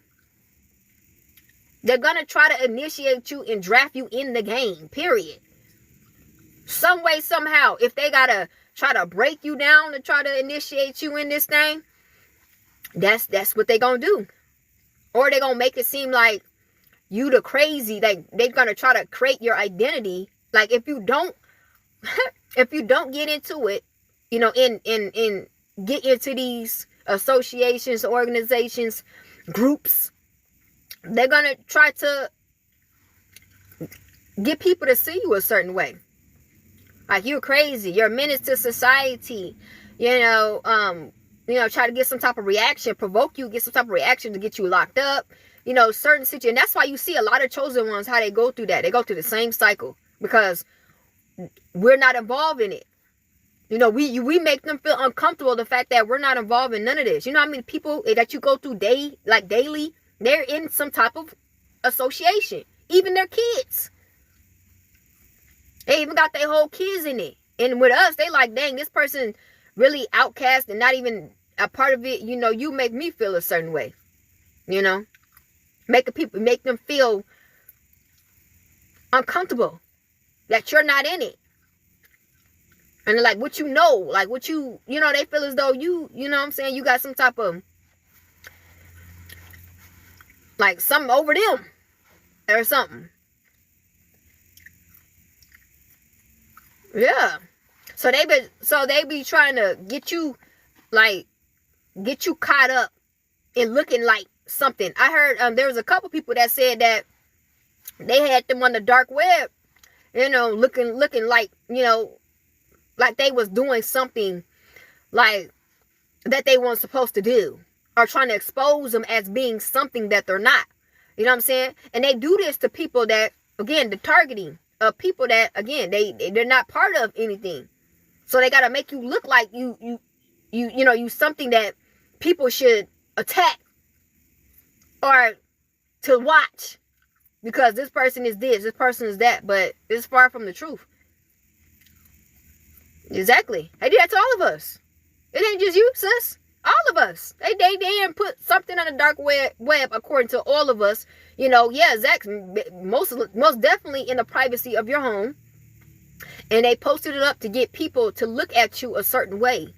They're going to try to initiate you and draft you in the game, period. Some way, somehow, if they got to try to break you down to try to initiate you in this thing, that's what they're going to do. Or they're going to make it seem like you the crazy. They're going to try to create your identity. Like, if you don't get into it, in get into these associations, organizations, groups, they're going to try to get people to see you a certain way. Like, you're crazy. You're a menace to society. Try to get some type of reaction, provoke you, get some type of reaction to get you locked up. Certain situations. And that's why you see a lot of chosen ones, how they go through that. They go through the same cycle because we're not involved in it. We make them feel uncomfortable, the fact that we're not involved in none of this. How many people that you go through daily, they're in some type of association. Even their kids. They even got their whole kids in it. And with us, they like, dang, this person really outcast and not even a part of it. You make me feel a certain way. Make them feel uncomfortable that you're not in it. And like what they feel as though you know what I'm saying, you got some type of, like, something over them or something. Yeah. So they be trying to get you, like, get you caught up in looking like something. I heard there was a couple people that said that they had them on the dark web, looking like, like they was doing something like that they weren't supposed to do, or trying to expose them as being something that they're not. You know what I'm saying? And they do this to people that, again, the targeting of people that, again, they're not part of anything. So they got to make you look like you something that people should attack or to watch, because this person is this person is that, but it's far from the truth. Exactly. They do that to all of us. It ain't just you, sis. All of us. They didn't put something on the dark web according to all of us. Zach, most definitely in the privacy of your home. And they posted it up to get people to look at you a certain way.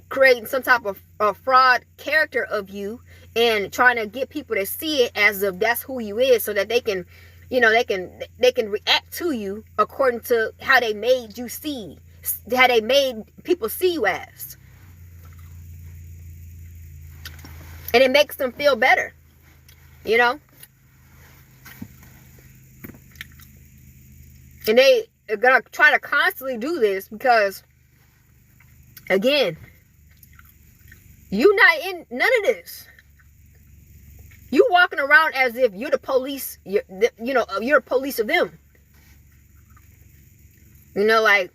Creating some type of fraud character of you, and trying to get people to see it as if that's who you is, so that they can, they can react to you according to how they made you see, how they made people see you as. And it makes them feel better, And they are going to try to constantly do this because, again, you not in none of this. You walking around as if you're the police, you're the police of them. Like,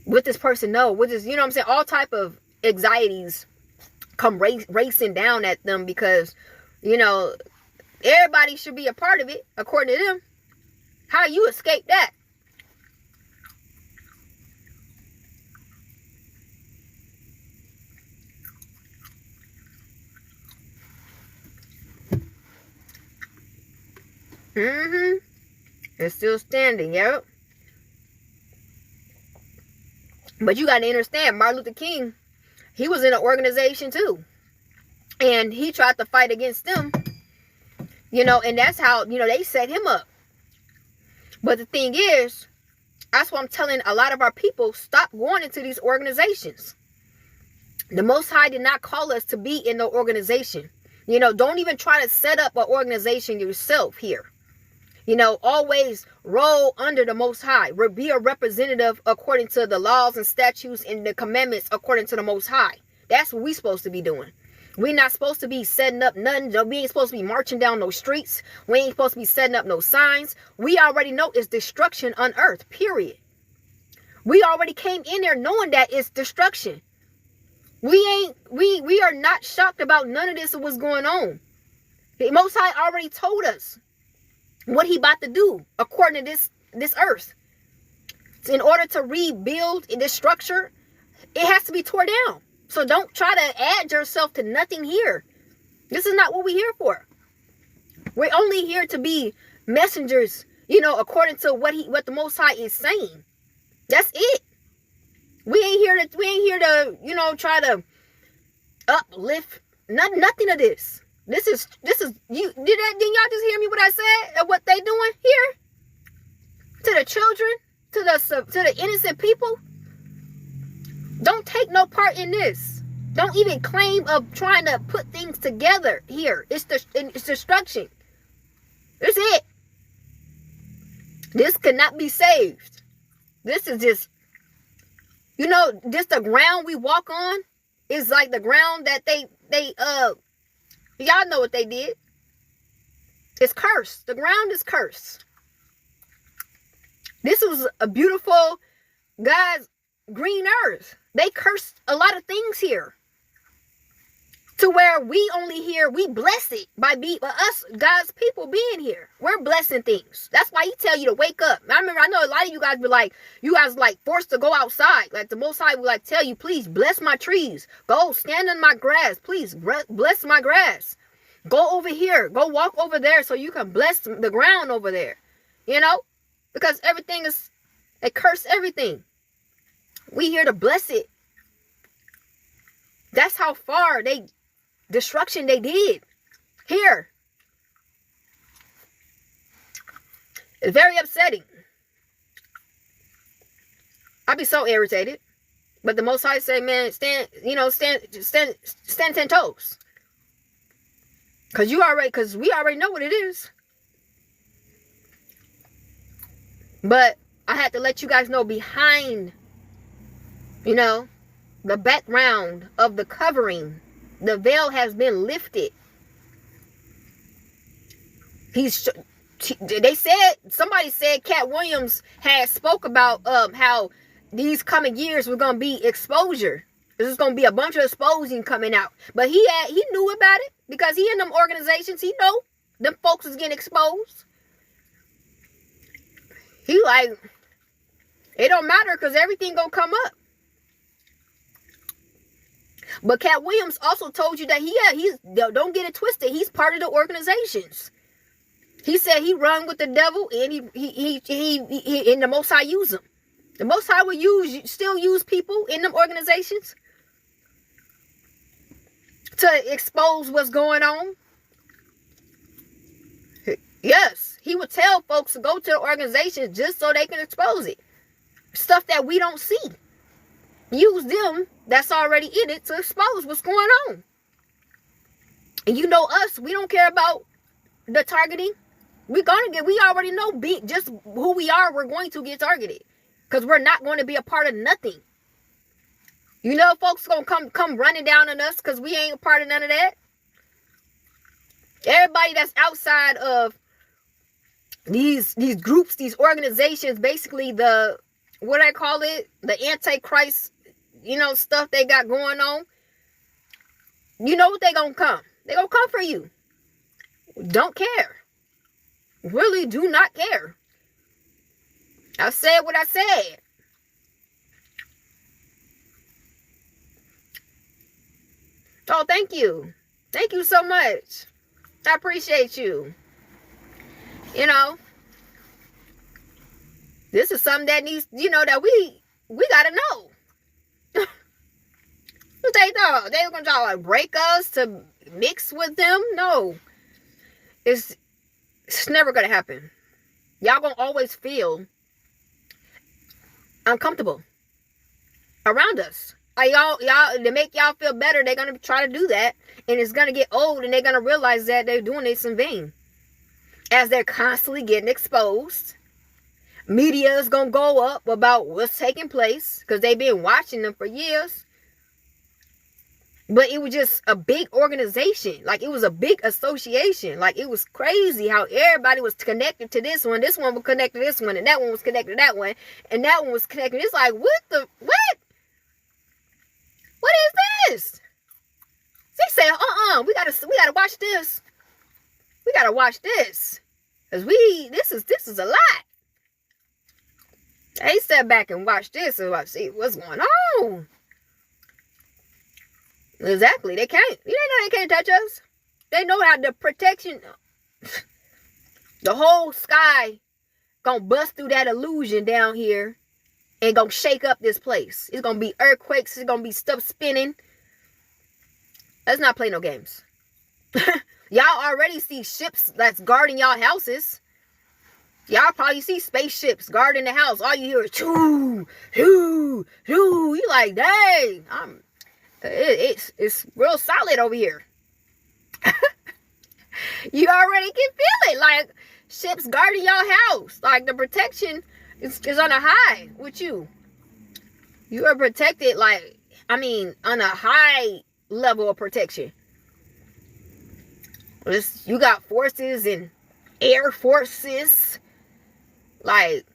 what this person know, what is, what I'm saying? All type of anxieties come racing down at them because, everybody should be a part of it, according to them. How you escape that? It's still standing, yep. But you got to understand, Martin Luther King, he was in an organization too. And he tried to fight against them, and that's how, they set him up. But the thing is, that's why I'm telling a lot of our people, stop going into these organizations. The Most High did not call us to be in the organization. Don't even try to set up an organization yourself here. Always roll under the Most High. Be a representative according to the laws and statutes and the commandments according to the Most High. That's what we're supposed to be doing. We're not supposed to be setting up nothing. We ain't supposed to be marching down those streets. We ain't supposed to be setting up no signs. We already know it's destruction on earth, period. We already came in there knowing that it's destruction. We are not shocked about none of this and what's going on. The Most High already told us what he about to do according to this earth. In order to rebuild this structure, it has to be torn down. So don't try to add yourself to nothing here. This is not what we're here for. We're only here to be messengers, according to what the Most High is saying. That's it. We ain't here to try to uplift nothing of this. This is you. Didn't y'all just hear me what I said? What they doing here to the children, to the innocent people? Don't take no part in this. Don't even claim of trying to put things together here. It's destruction. That's it. This cannot be saved. This is just, just the ground we walk on is like the ground that they y'all know what they did. It's cursed. The ground is cursed. This was a beautiful, God's green earth. They cursed a lot of things here. To where we only here, we bless it by us, God's people being here. We're blessing things. That's why he tell you to wake up. I know a lot of you guys be like, forced to go outside. Like the Most High would tell you, please bless my trees. Go stand in my grass. Please bless my grass. Go over here. Go walk over there so you can bless the ground over there. Because everything they curse everything. We here to bless it. That's how far destruction they did here. It's very upsetting. I'd be so irritated. But the Most High said, man, stand 10 toes. Because we already know what it is. But I had to let you guys know behind, the background of the covering. The veil has been lifted. Somebody said Cat Williams had spoke about how these coming years were going to be exposure. There's going to be a bunch of exposing coming out. But he knew about it because he in them organizations. He know them folks is getting exposed. He like, it don't matter because everything going to come up. But Cat Williams also told you that don't get it twisted. He's part of the organizations. He said he run with the devil and he and the Most High use him. The Most High will still use people in them organizations to expose what's going on. Yes, he would tell folks to go to the organizations just so they can expose it. Stuff that we don't see. Use them that's already in it to expose what's going on. And you know us, we don't care about the targeting. We already know just who we are, we're going to get targeted. Because we're not going to be a part of nothing. You know folks gonna come running down on us because we ain't a part of none of that. Everybody that's outside of these groups, these organizations, basically the Antichrist, stuff they got going on. You know what they gonna come. They gonna come for you. Don't care. Really do not care. I said what I said. Oh, thank you. Thank you so much. I appreciate you. This is something that needs, that we gotta know. What they thought? They were gonna try to break us to mix with them? No. It's never gonna happen. Y'all gonna always feel uncomfortable around us. Y'all to make y'all feel better, they're gonna try to do that, and it's gonna get old, and they're gonna realize that they're doing this in vain. As they're constantly getting exposed, media is gonna go up about what's taking place because they've been watching them for years. But it was just a big organization. Like, it was a big association. Like, it was crazy how everybody was connected to this one. This one was connected to this one. And that one was connected to that one. And that one was connected. It's like, what? What is this? They say, we gotta watch this. We gotta watch this. Because this is a lot. They step back and watch this and see what's going on. Exactly. They can't. You know they can't touch us. They know how the protection. The whole sky gonna bust through that illusion down here and gonna shake up this place. It's gonna be earthquakes. It's gonna be stuff spinning. Let's not play no games. Y'all already see ships that's guarding y'all houses. Y'all probably see spaceships guarding the house. All you hear is choo, choo, choo. You like, dang, it's real solid over here. You already can feel it. Like, ships guarding your house. Like, the protection is on a high with you. You are protected, on a high level of protection. You got forces and air forces. Like,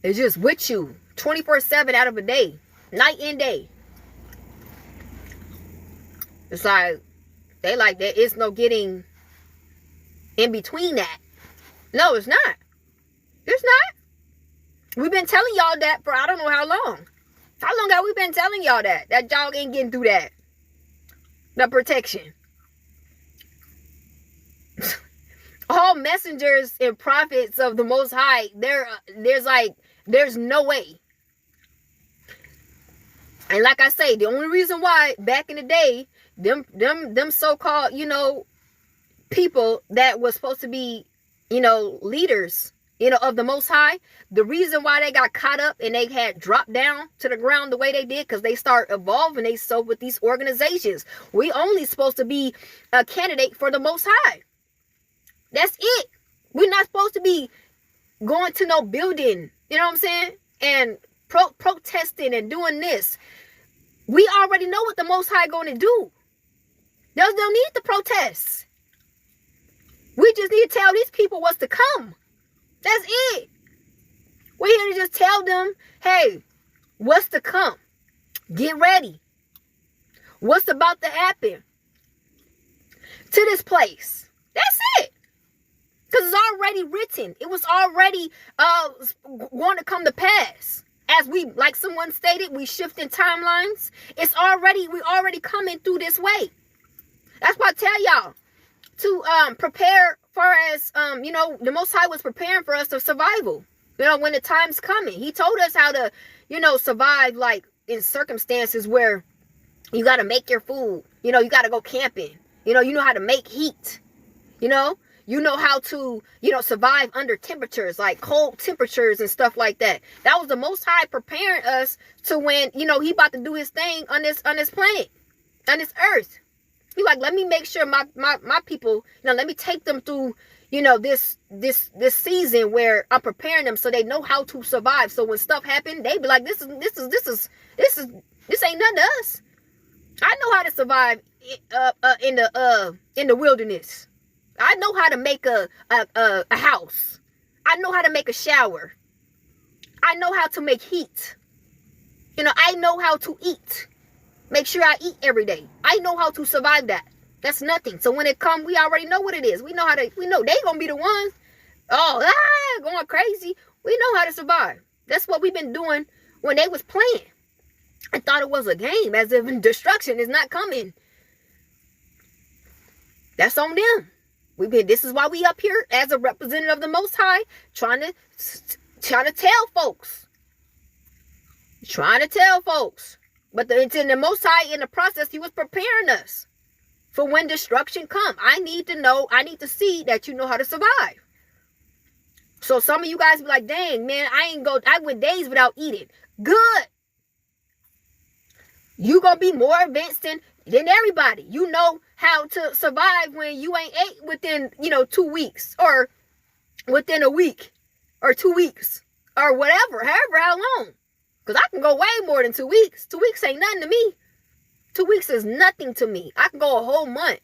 it's just with you 24/7 out of a day, night and day. It's like, there is no getting in between that. No, it's not. It's not. We've been telling y'all that for I don't know how long. How long have we been telling y'all that? That y'all ain't getting through that. The protection. All messengers and prophets of the Most High, there's no way. And like I say, the only reason why back in the day, them so-called, people that was supposed to be, leaders of the Most High. The reason why they got caught up and they had dropped down to the ground the way they did, because they start evolving. They so with these organizations. We only supposed to be a candidate for the Most High. That's it. We're not supposed to be going to no building, you know what I'm saying? And protesting and doing this. We already know what the Most High going to do. There's no need to protest. We just need to tell these people what's to come. That's it. We're here to just tell them, hey, what's to come? Get ready. What's about to happen to this place? That's it. Because it's already written. It was already going to come to pass. As we, like someone stated, we shift in timelines. We already coming through this way. That's why I tell y'all to prepare for as, the Most High was preparing for us for survival. When the time's coming. He told us how to, survive like in circumstances where you got to make your food. You got to go camping. You know how to make heat. You know how to, survive under temperatures, like cold temperatures and stuff like that. That was the Most High preparing us to when, he about to do his thing on this planet, on this earth. He like, let me make sure my people, let me take them through, this season where I'm preparing them so they know how to survive. So when stuff happen, they be like, this ain't nothing to us. I know how to survive in the wilderness. I know how to make a house. I know how to make a shower. I know how to make heat. I know how to eat. Make sure I eat every day. I know how to survive that. That's nothing. So when it comes, we already know what it is. We know they gonna be the ones. Going crazy. We know how to survive. That's what we've been doing when they was playing. I thought it was a game, as if destruction is not coming. That's on them. This is why we up here as a representative of the Most High, trying to tell folks. But the Most High, in the process, he was preparing us for when destruction come. I need to see that you know how to survive. So some of you guys be like, dang, man, I went days without eating. Good. You gonna be more advanced than everybody. You know how to survive when you ain't ate within, 2 weeks, or within a week, or 2 weeks, or whatever, how long. Because I can go way more than 2 weeks. 2 weeks ain't nothing to me. 2 weeks is nothing to me. I can go a whole month.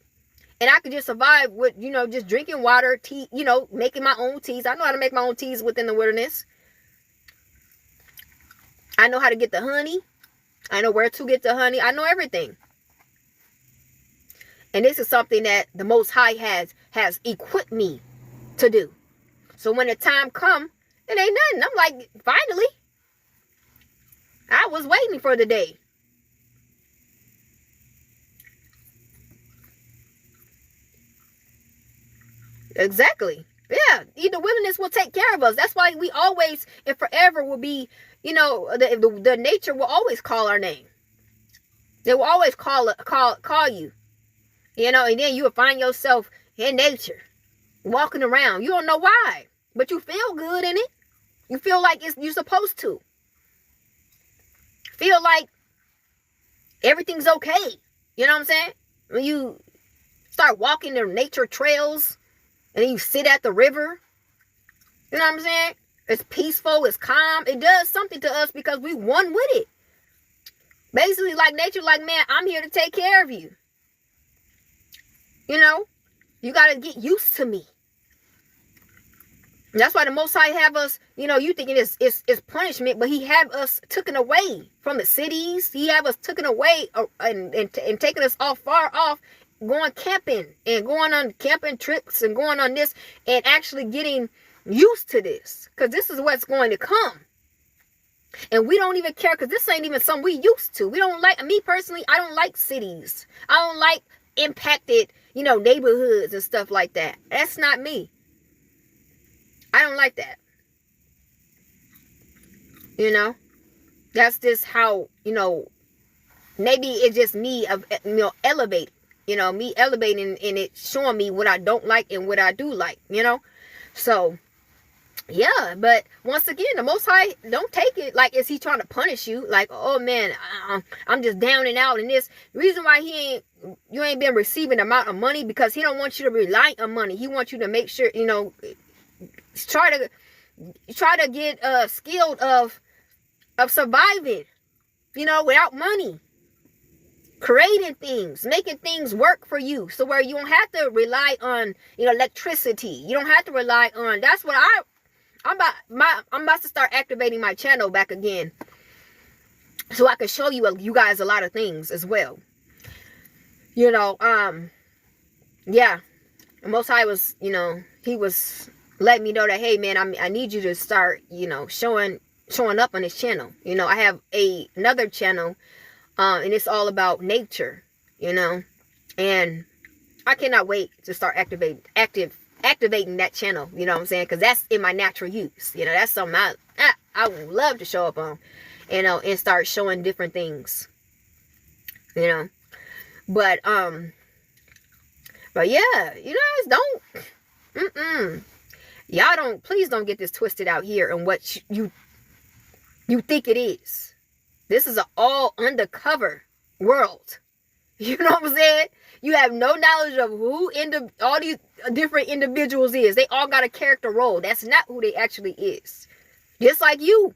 And I can just survive with, just drinking water, tea, making my own teas. I know how to make my own teas within the wilderness. I know how to get the honey. I know where to get the honey. I know everything. And this is something that the Most High has equipped me to do. So when the time come, it ain't nothing. I'm like, finally. I was waiting for the day. Exactly. Yeah. The wilderness will take care of us. That's why we always and forever will be, the nature will always call our name. They will always call you. And then you will find yourself in nature, walking around. You don't know why, but you feel good in it. You feel like you're supposed to. Feel like everything's okay. You know what I'm saying? When you start walking the nature trails and then you sit at the river, you know what I'm saying? It's peaceful, it's calm. It does something to us because we one with it. Basically, like nature, like, man, I'm here to take care of you. You got to get used to me. And that's why the Most High have us, you thinking it's punishment, but he have us taken away from the cities. He have us taken away and taking us far off, going camping and going on camping trips and going on this and actually getting used to this. Because this is what's going to come. And we don't even care because this ain't even something we used to. We don't like, me personally, I don't like cities. I don't like impacted, neighborhoods and stuff like that. That's not me. I don't like that. That's just how, maybe it's just me of, elevate, me elevating and it showing me what I don't like and what I do like, So Yeah, but once again, the Most High don't take it like, is he trying to punish you? Like, oh man, I'm just down and out in this. The reason why you ain't been receiving the amount of money, because he don't want you to rely on money. He wants you to make sure, try to get skilled of surviving, without money. Creating things, making things work for you, so where you don't have to rely on electricity. You don't have to rely on. That's what I'm about to start activating my channel back again, so I can show you guys a lot of things as well. Yeah. The Most High was, he was letting me know that, hey man, I need you to start, showing up on this channel. I have another channel, and it's all about nature, and I cannot wait to start activating that channel, you know what I'm saying? Because that's in my natural use. That's something I would love to show up on, and start showing different things, But yeah, you guys please don't get this twisted out here and what you think it is. This is an all undercover world. You know what I'm saying? You have no knowledge of who all these different individuals is. They all got a character role. That's not who they actually is. Just like you.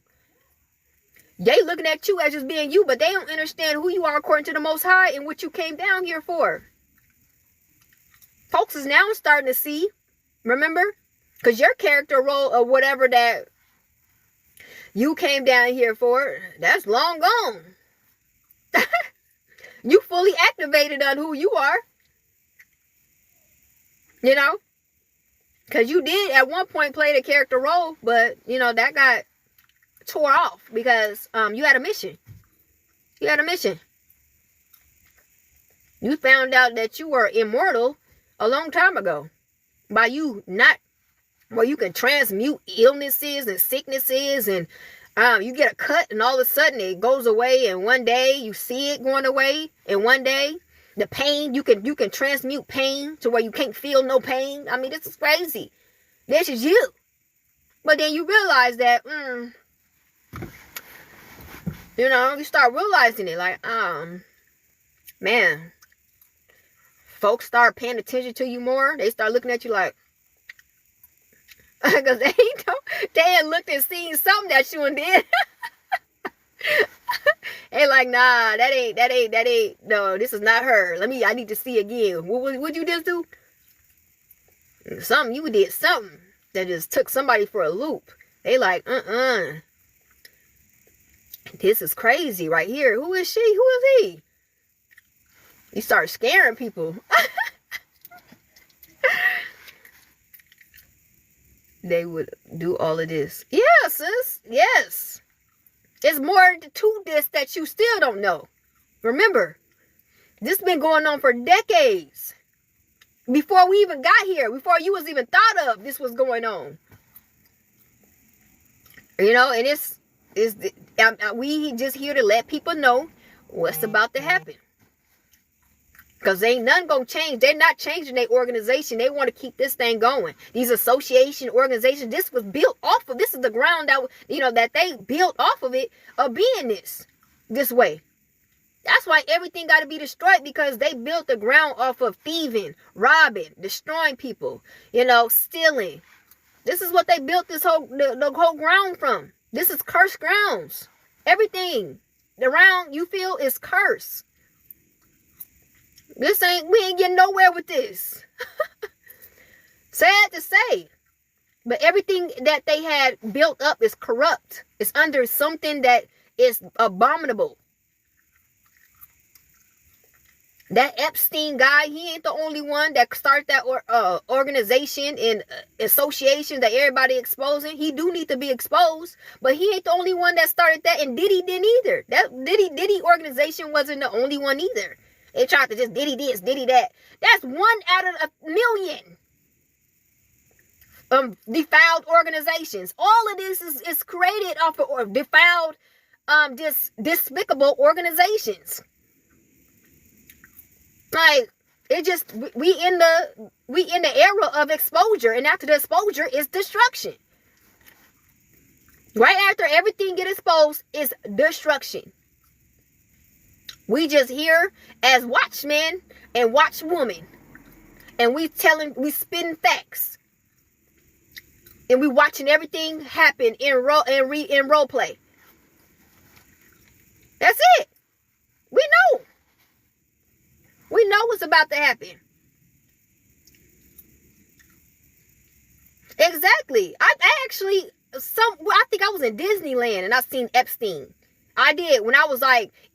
They looking at you as just being you, but they don't understand who you are according to the Most High and what you came down here for. Folks is now starting to see, remember? Because your character role or whatever that you came down here for, that's long gone. You fully activated on who you are. Because you did at one point play the character role, but, that got tore off because you had a mission. You had a mission. You found out that you were immortal a long time ago. By you not, well, you can transmute illnesses and sicknesses, and you get a cut and all of a sudden it goes away, and one day you see it going away, and one day the pain, you can transmute pain to where you can't feel no pain. I mean, this is crazy. This is you. But then you realize that, you start realizing it, like, man, folks start paying attention to you more. They start looking at you like, because they had looked and seen something that you did. They like, nah, that ain't, no, this is not her. I need to see again. What'd you just do? You did something that just took somebody for a loop. They like, this is crazy right here. Who is she? Who is he? You start scaring people. They would do all of this. Yeah, sis. Yes. There's more to this that you still don't know. Remember, this been going on for decades. Before we even got here, before you was even thought of, this was going on. And we just here to let people know what's about to happen. Because ain't nothing gonna change. They're not changing their organization. They want to keep this thing going. These association organizations, this was built off of, this is the ground that, that they built off of it, of being this way. That's why everything got to be destroyed, because they built the ground off of thieving, robbing, destroying people, stealing. This is what they built the whole ground from. This is cursed grounds. Everything around you feel is cursed. We ain't getting nowhere with this. Sad to say. But everything that they had built up is corrupt. It's under something that is abominable. That Epstein guy, he ain't the only one that started that organization and association that everybody exposing. He do need to be exposed, but he ain't the only one that started that, and Diddy didn't either. That Diddy organization wasn't the only one either. They tried to just Diddy this, Diddy that. That's 1 out of a million defiled organizations. All of this is created off of defiled, despicable organizations. Like, it just, we in the era of exposure, and after the exposure is destruction. Right after everything get exposed is destruction. We just here as watchmen and watchwomen. And we spitting facts. And we watching everything happen in role play. That's it. We know. We know what's about to happen. Exactly. I think I was in Disneyland and I seen Epstein. I did when I was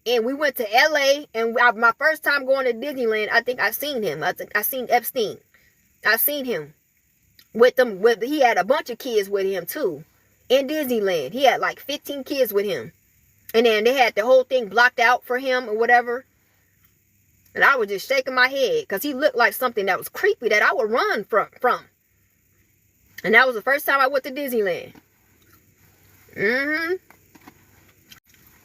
and we went to LA, and my first time going to Disneyland, I think I seen him. I think I seen Epstein. I seen him with them. He had a bunch of kids with him too in Disneyland. He had 15 kids with him, and then they had the whole thing blocked out for him or whatever. And I was just shaking my head because he looked like something that was creepy that I would run from. And that was the first time I went to Disneyland.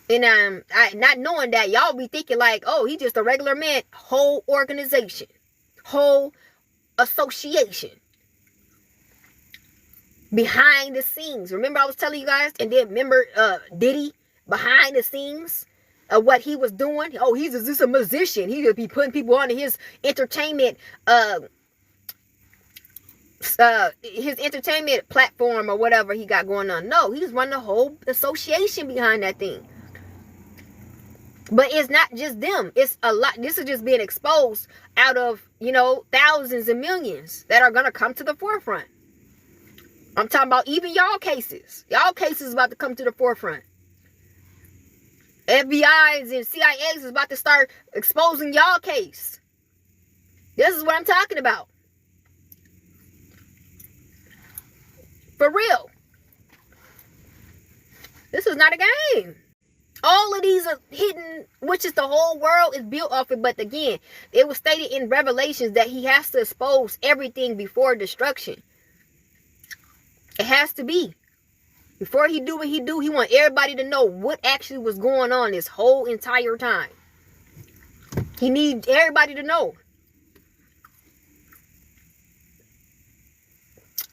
And I not knowing that, y'all be thinking oh, he's just a regular man. Whole organization, whole association behind the scenes. Remember I was telling you guys, and then remember Diddy behind the scenes of what he was doing. Oh, he's just a musician. He would be putting people on his entertainment his entertainment platform or whatever he got going on. No, he's running the whole association behind that thing. But it's not just them. It's a lot. This is just being exposed out of, thousands and millions that are going to come to the forefront. I'm talking about even y'all cases. Y'all cases about to come to the forefront. FBI's and CIA's is about to start exposing y'all case. This is what I'm talking about. For real. This is not a game. All of these are hidden, which is the whole world is built off it. But again, it was stated in Revelations that he has to expose everything before destruction. It has to be. Before he do what he do, he want everybody to know what actually was going on this whole entire time. He needs everybody to know.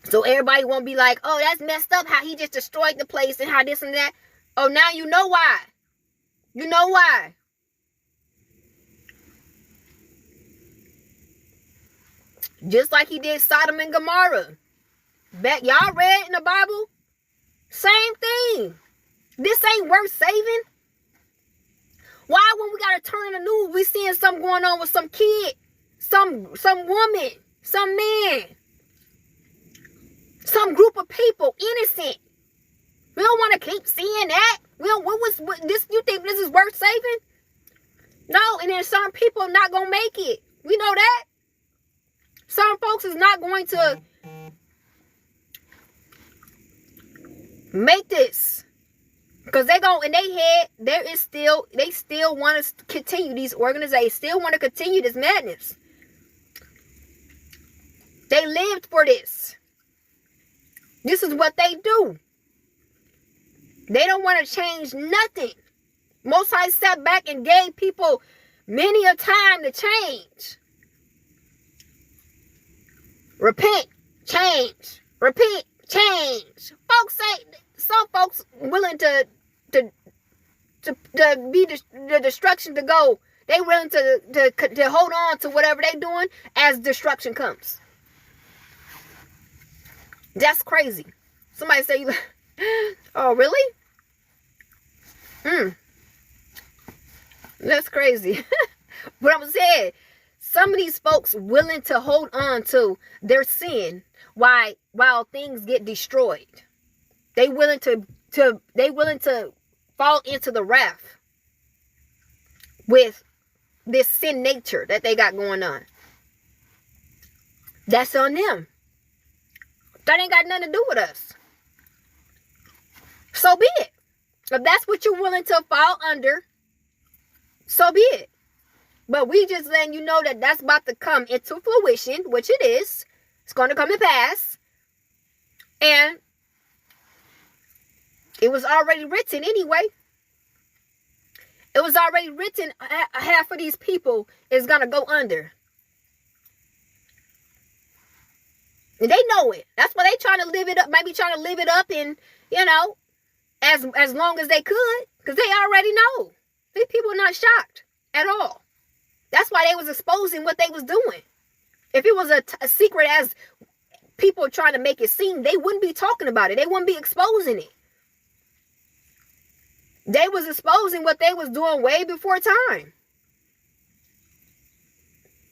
So everybody won't be like, oh, that's messed up how he just destroyed the place and how this and that. Oh, now you know why. You know why. Just like he did Sodom and Gomorrah. Y'all read in the Bible? Same thing. This ain't worth saving. Why when we gotta turn on the news, we seeing something going on with some kid, some woman, some man, some group of people, innocent. We don't want to keep seeing that. You think this is worth saving? No, and then some people not gonna make it. We know that. Some folks is not going to make this. Because they go in their head, they still want to continue, these organizations still want to continue this madness. They lived for this. This is what they do. They don't want to change nothing. Most High sat back and gave people many a time to change. Repent, change. Repent, change. Folks say, some folks willing to be the destruction to go. They willing to hold on to whatever they doing as destruction comes. That's crazy. Somebody say, oh, really? That's crazy. But I'm saying, some of these folks willing to hold on to their sin while things get destroyed. They willing to fall into the wrath with this sin nature that they got going on. That's on them. That ain't got nothing to do with us. So be it. If that's what you're willing to fall under, so be it. But we just letting you know that that's about to come into fruition, which it is. It's going to come to pass. And it was already written anyway. It was already written, half of these people is going to go under. And they know it. That's why they trying to live it up. Maybe trying to live it up and, as long as they could, because they already know. These people are not shocked at all. That's why they was exposing what they was doing. If it was a secret as people are trying to make it seem, they wouldn't be talking about it. They wouldn't be exposing it. They was exposing what they was doing way before time.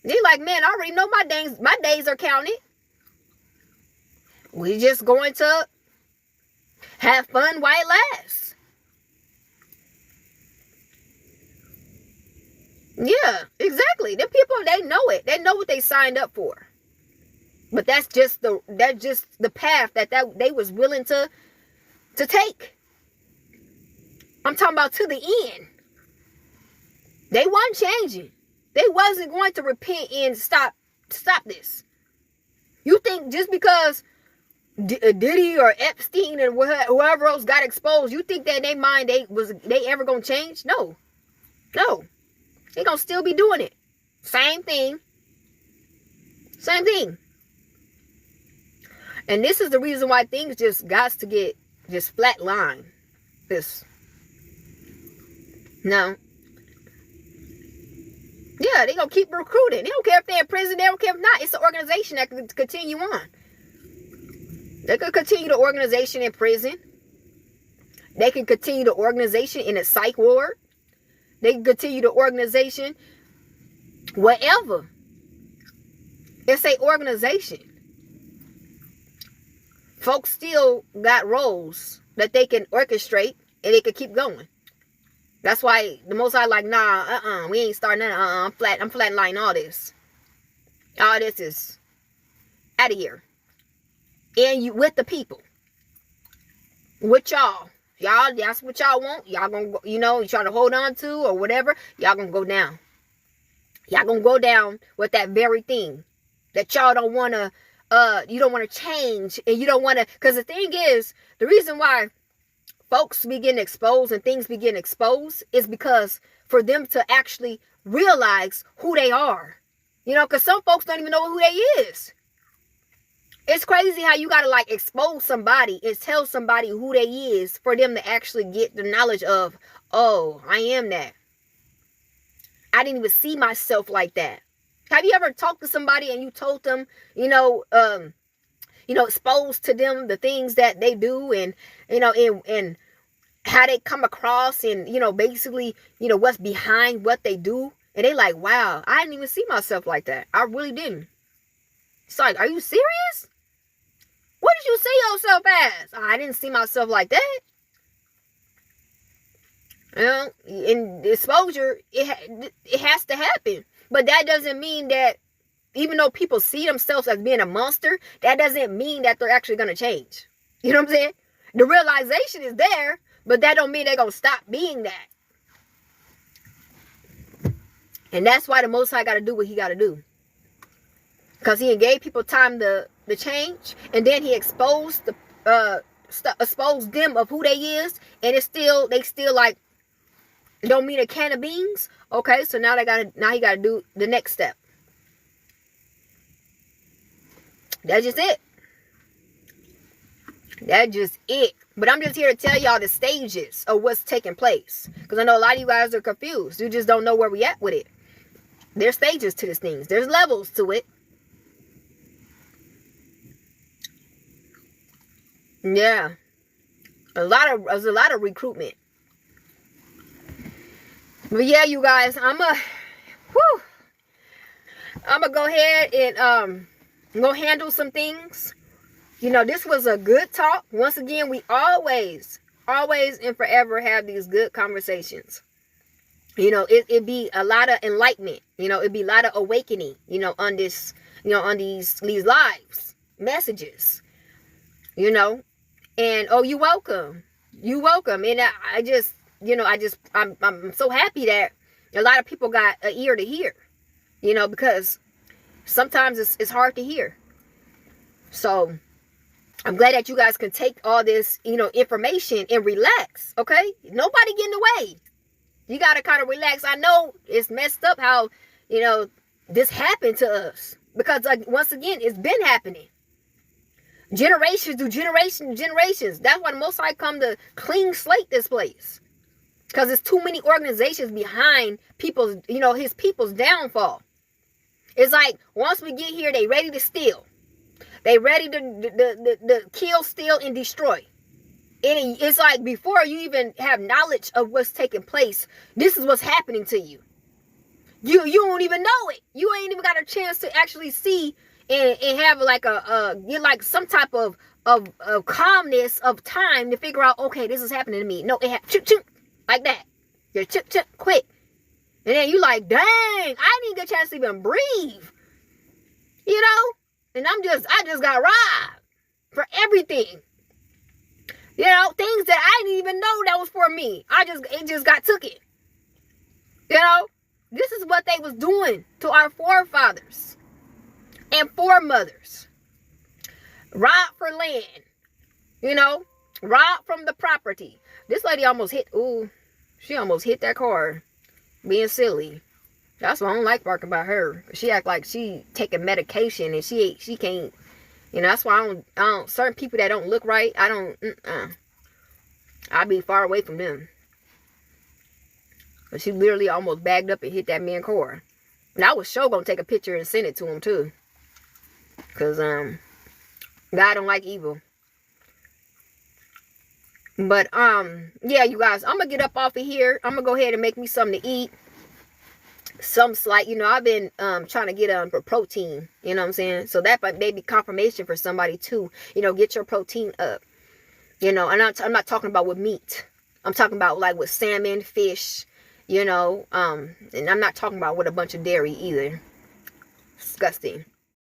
They like, man, I already know my days are counted. We just going to have fun while it lasts. Yeah, exactly. The people, they know it. They know what they signed up for. But that's just the path that they was willing to take. I'm talking about to the end. They weren't changing. They wasn't going to repent and stop this. You think just because Diddy or Epstein and whoever else got exposed, you think that in their mind they ever gonna change? No. They gonna still be doing it. Same thing. And this is the reason why things just got to get just flatline. No. Yeah, they gonna keep recruiting. They don't care if they're in prison. They don't care if not. It's an organization that can continue on. They could continue the organization in prison. They can continue the organization in a psych ward. They can continue the organization wherever. It's an organization. Folks still got roles that they can orchestrate and they can keep going. That's why the Most High like, nah, we ain't starting that. I'm flatlining all this. All this is out of here. And you with the people. With y'all. Y'all, that's what y'all want. Y'all gonna go, you trying to hold on to or whatever. Y'all gonna go down. Y'all gonna go down with that very thing that y'all don't want to, you don't want to change. And you don't want to, because the thing is, the reason why folks be getting exposed and things be getting exposed is because for them to actually realize who they are. Because some folks don't even know who they is. It's crazy how you got to like expose somebody and tell somebody who they is for them to actually get the knowledge of, oh, I am that. I didn't even see myself like that. Have you ever talked to somebody and you told them, exposed to them the things that they do and, and how they come across and, basically, what's behind what they do. And they like, wow, I didn't even see myself like that. I really didn't. It's like, are you serious? What did you see yourself as? Oh, I didn't see myself like that. In exposure, it has to happen. But that doesn't mean that even though people see themselves as being a monster, that doesn't mean that they're actually going to change. You know what I'm saying? The realization is there, but that don't mean they're going to stop being that. And that's why the Most High got to do what he got to do. Because he gave people time to change. And then he exposed exposed them of who they is. And they still like, don't mean a can of beans. Okay, so now he got to do the next step. That's just it. That's just it. But I'm just here to tell y'all the stages of what's taking place. Because I know a lot of you guys are confused. You just don't know where we at with it. There's stages to these things. There's levels to it. Yeah. There's a lot of recruitment. But yeah, you guys, I'm gonna go ahead and go handle some things. This was a good talk. Once again, we always and forever have these good conversations. It'd be a lot of enlightenment. It'd be a lot of awakening, on this, on these lives, messages, and oh, you welcome. And I'm so happy that a lot of people got an ear to hear, because sometimes it's hard to hear. So I'm glad that you guys can take all this, information and relax. Okay. Nobody getting away. You got to kind of relax. I know it's messed up how, this happened to us because once again, it's been happening. Generations do generations. That's why the Most High come to clean slate this place. Because there's too many organizations behind people's, his people's downfall. It's like, once we get here, they ready to steal. They ready to kill, steal, and destroy. It's like, before you even have knowledge of what's taking place, this is what's happening to you. You don't even know it. You ain't even got a chance to actually see and have like get like some type of calmness of time to figure out, okay, this is happening to me. No, it like that. Just quick. And then you like, dang, I didn't get a chance to even breathe. And I just got robbed for everything. Things that I didn't even know that was for me. It just got took it. This is what they was doing to our forefathers and foremothers. Rob for land. Rob from the property. This lady almost she almost hit that car being silly. That's what I don't like about her. She act like she taking medication and she can't. That's why I don't certain people that don't look right, I'll be far away from them. But she literally almost bagged up and hit that man's car. And I was sure gonna take a picture and send it to him too. Cause God don't like evil. But yeah, you guys, I'm gonna get up off of here. I'm gonna go ahead and make me something to eat. Some slight, I've been trying to get protein, you know what I'm saying? So that may be confirmation for somebody too. Get your protein up. And I'm not talking about with meat. I'm talking about like with salmon, fish, and I'm not talking about with a bunch of dairy either. Disgusting.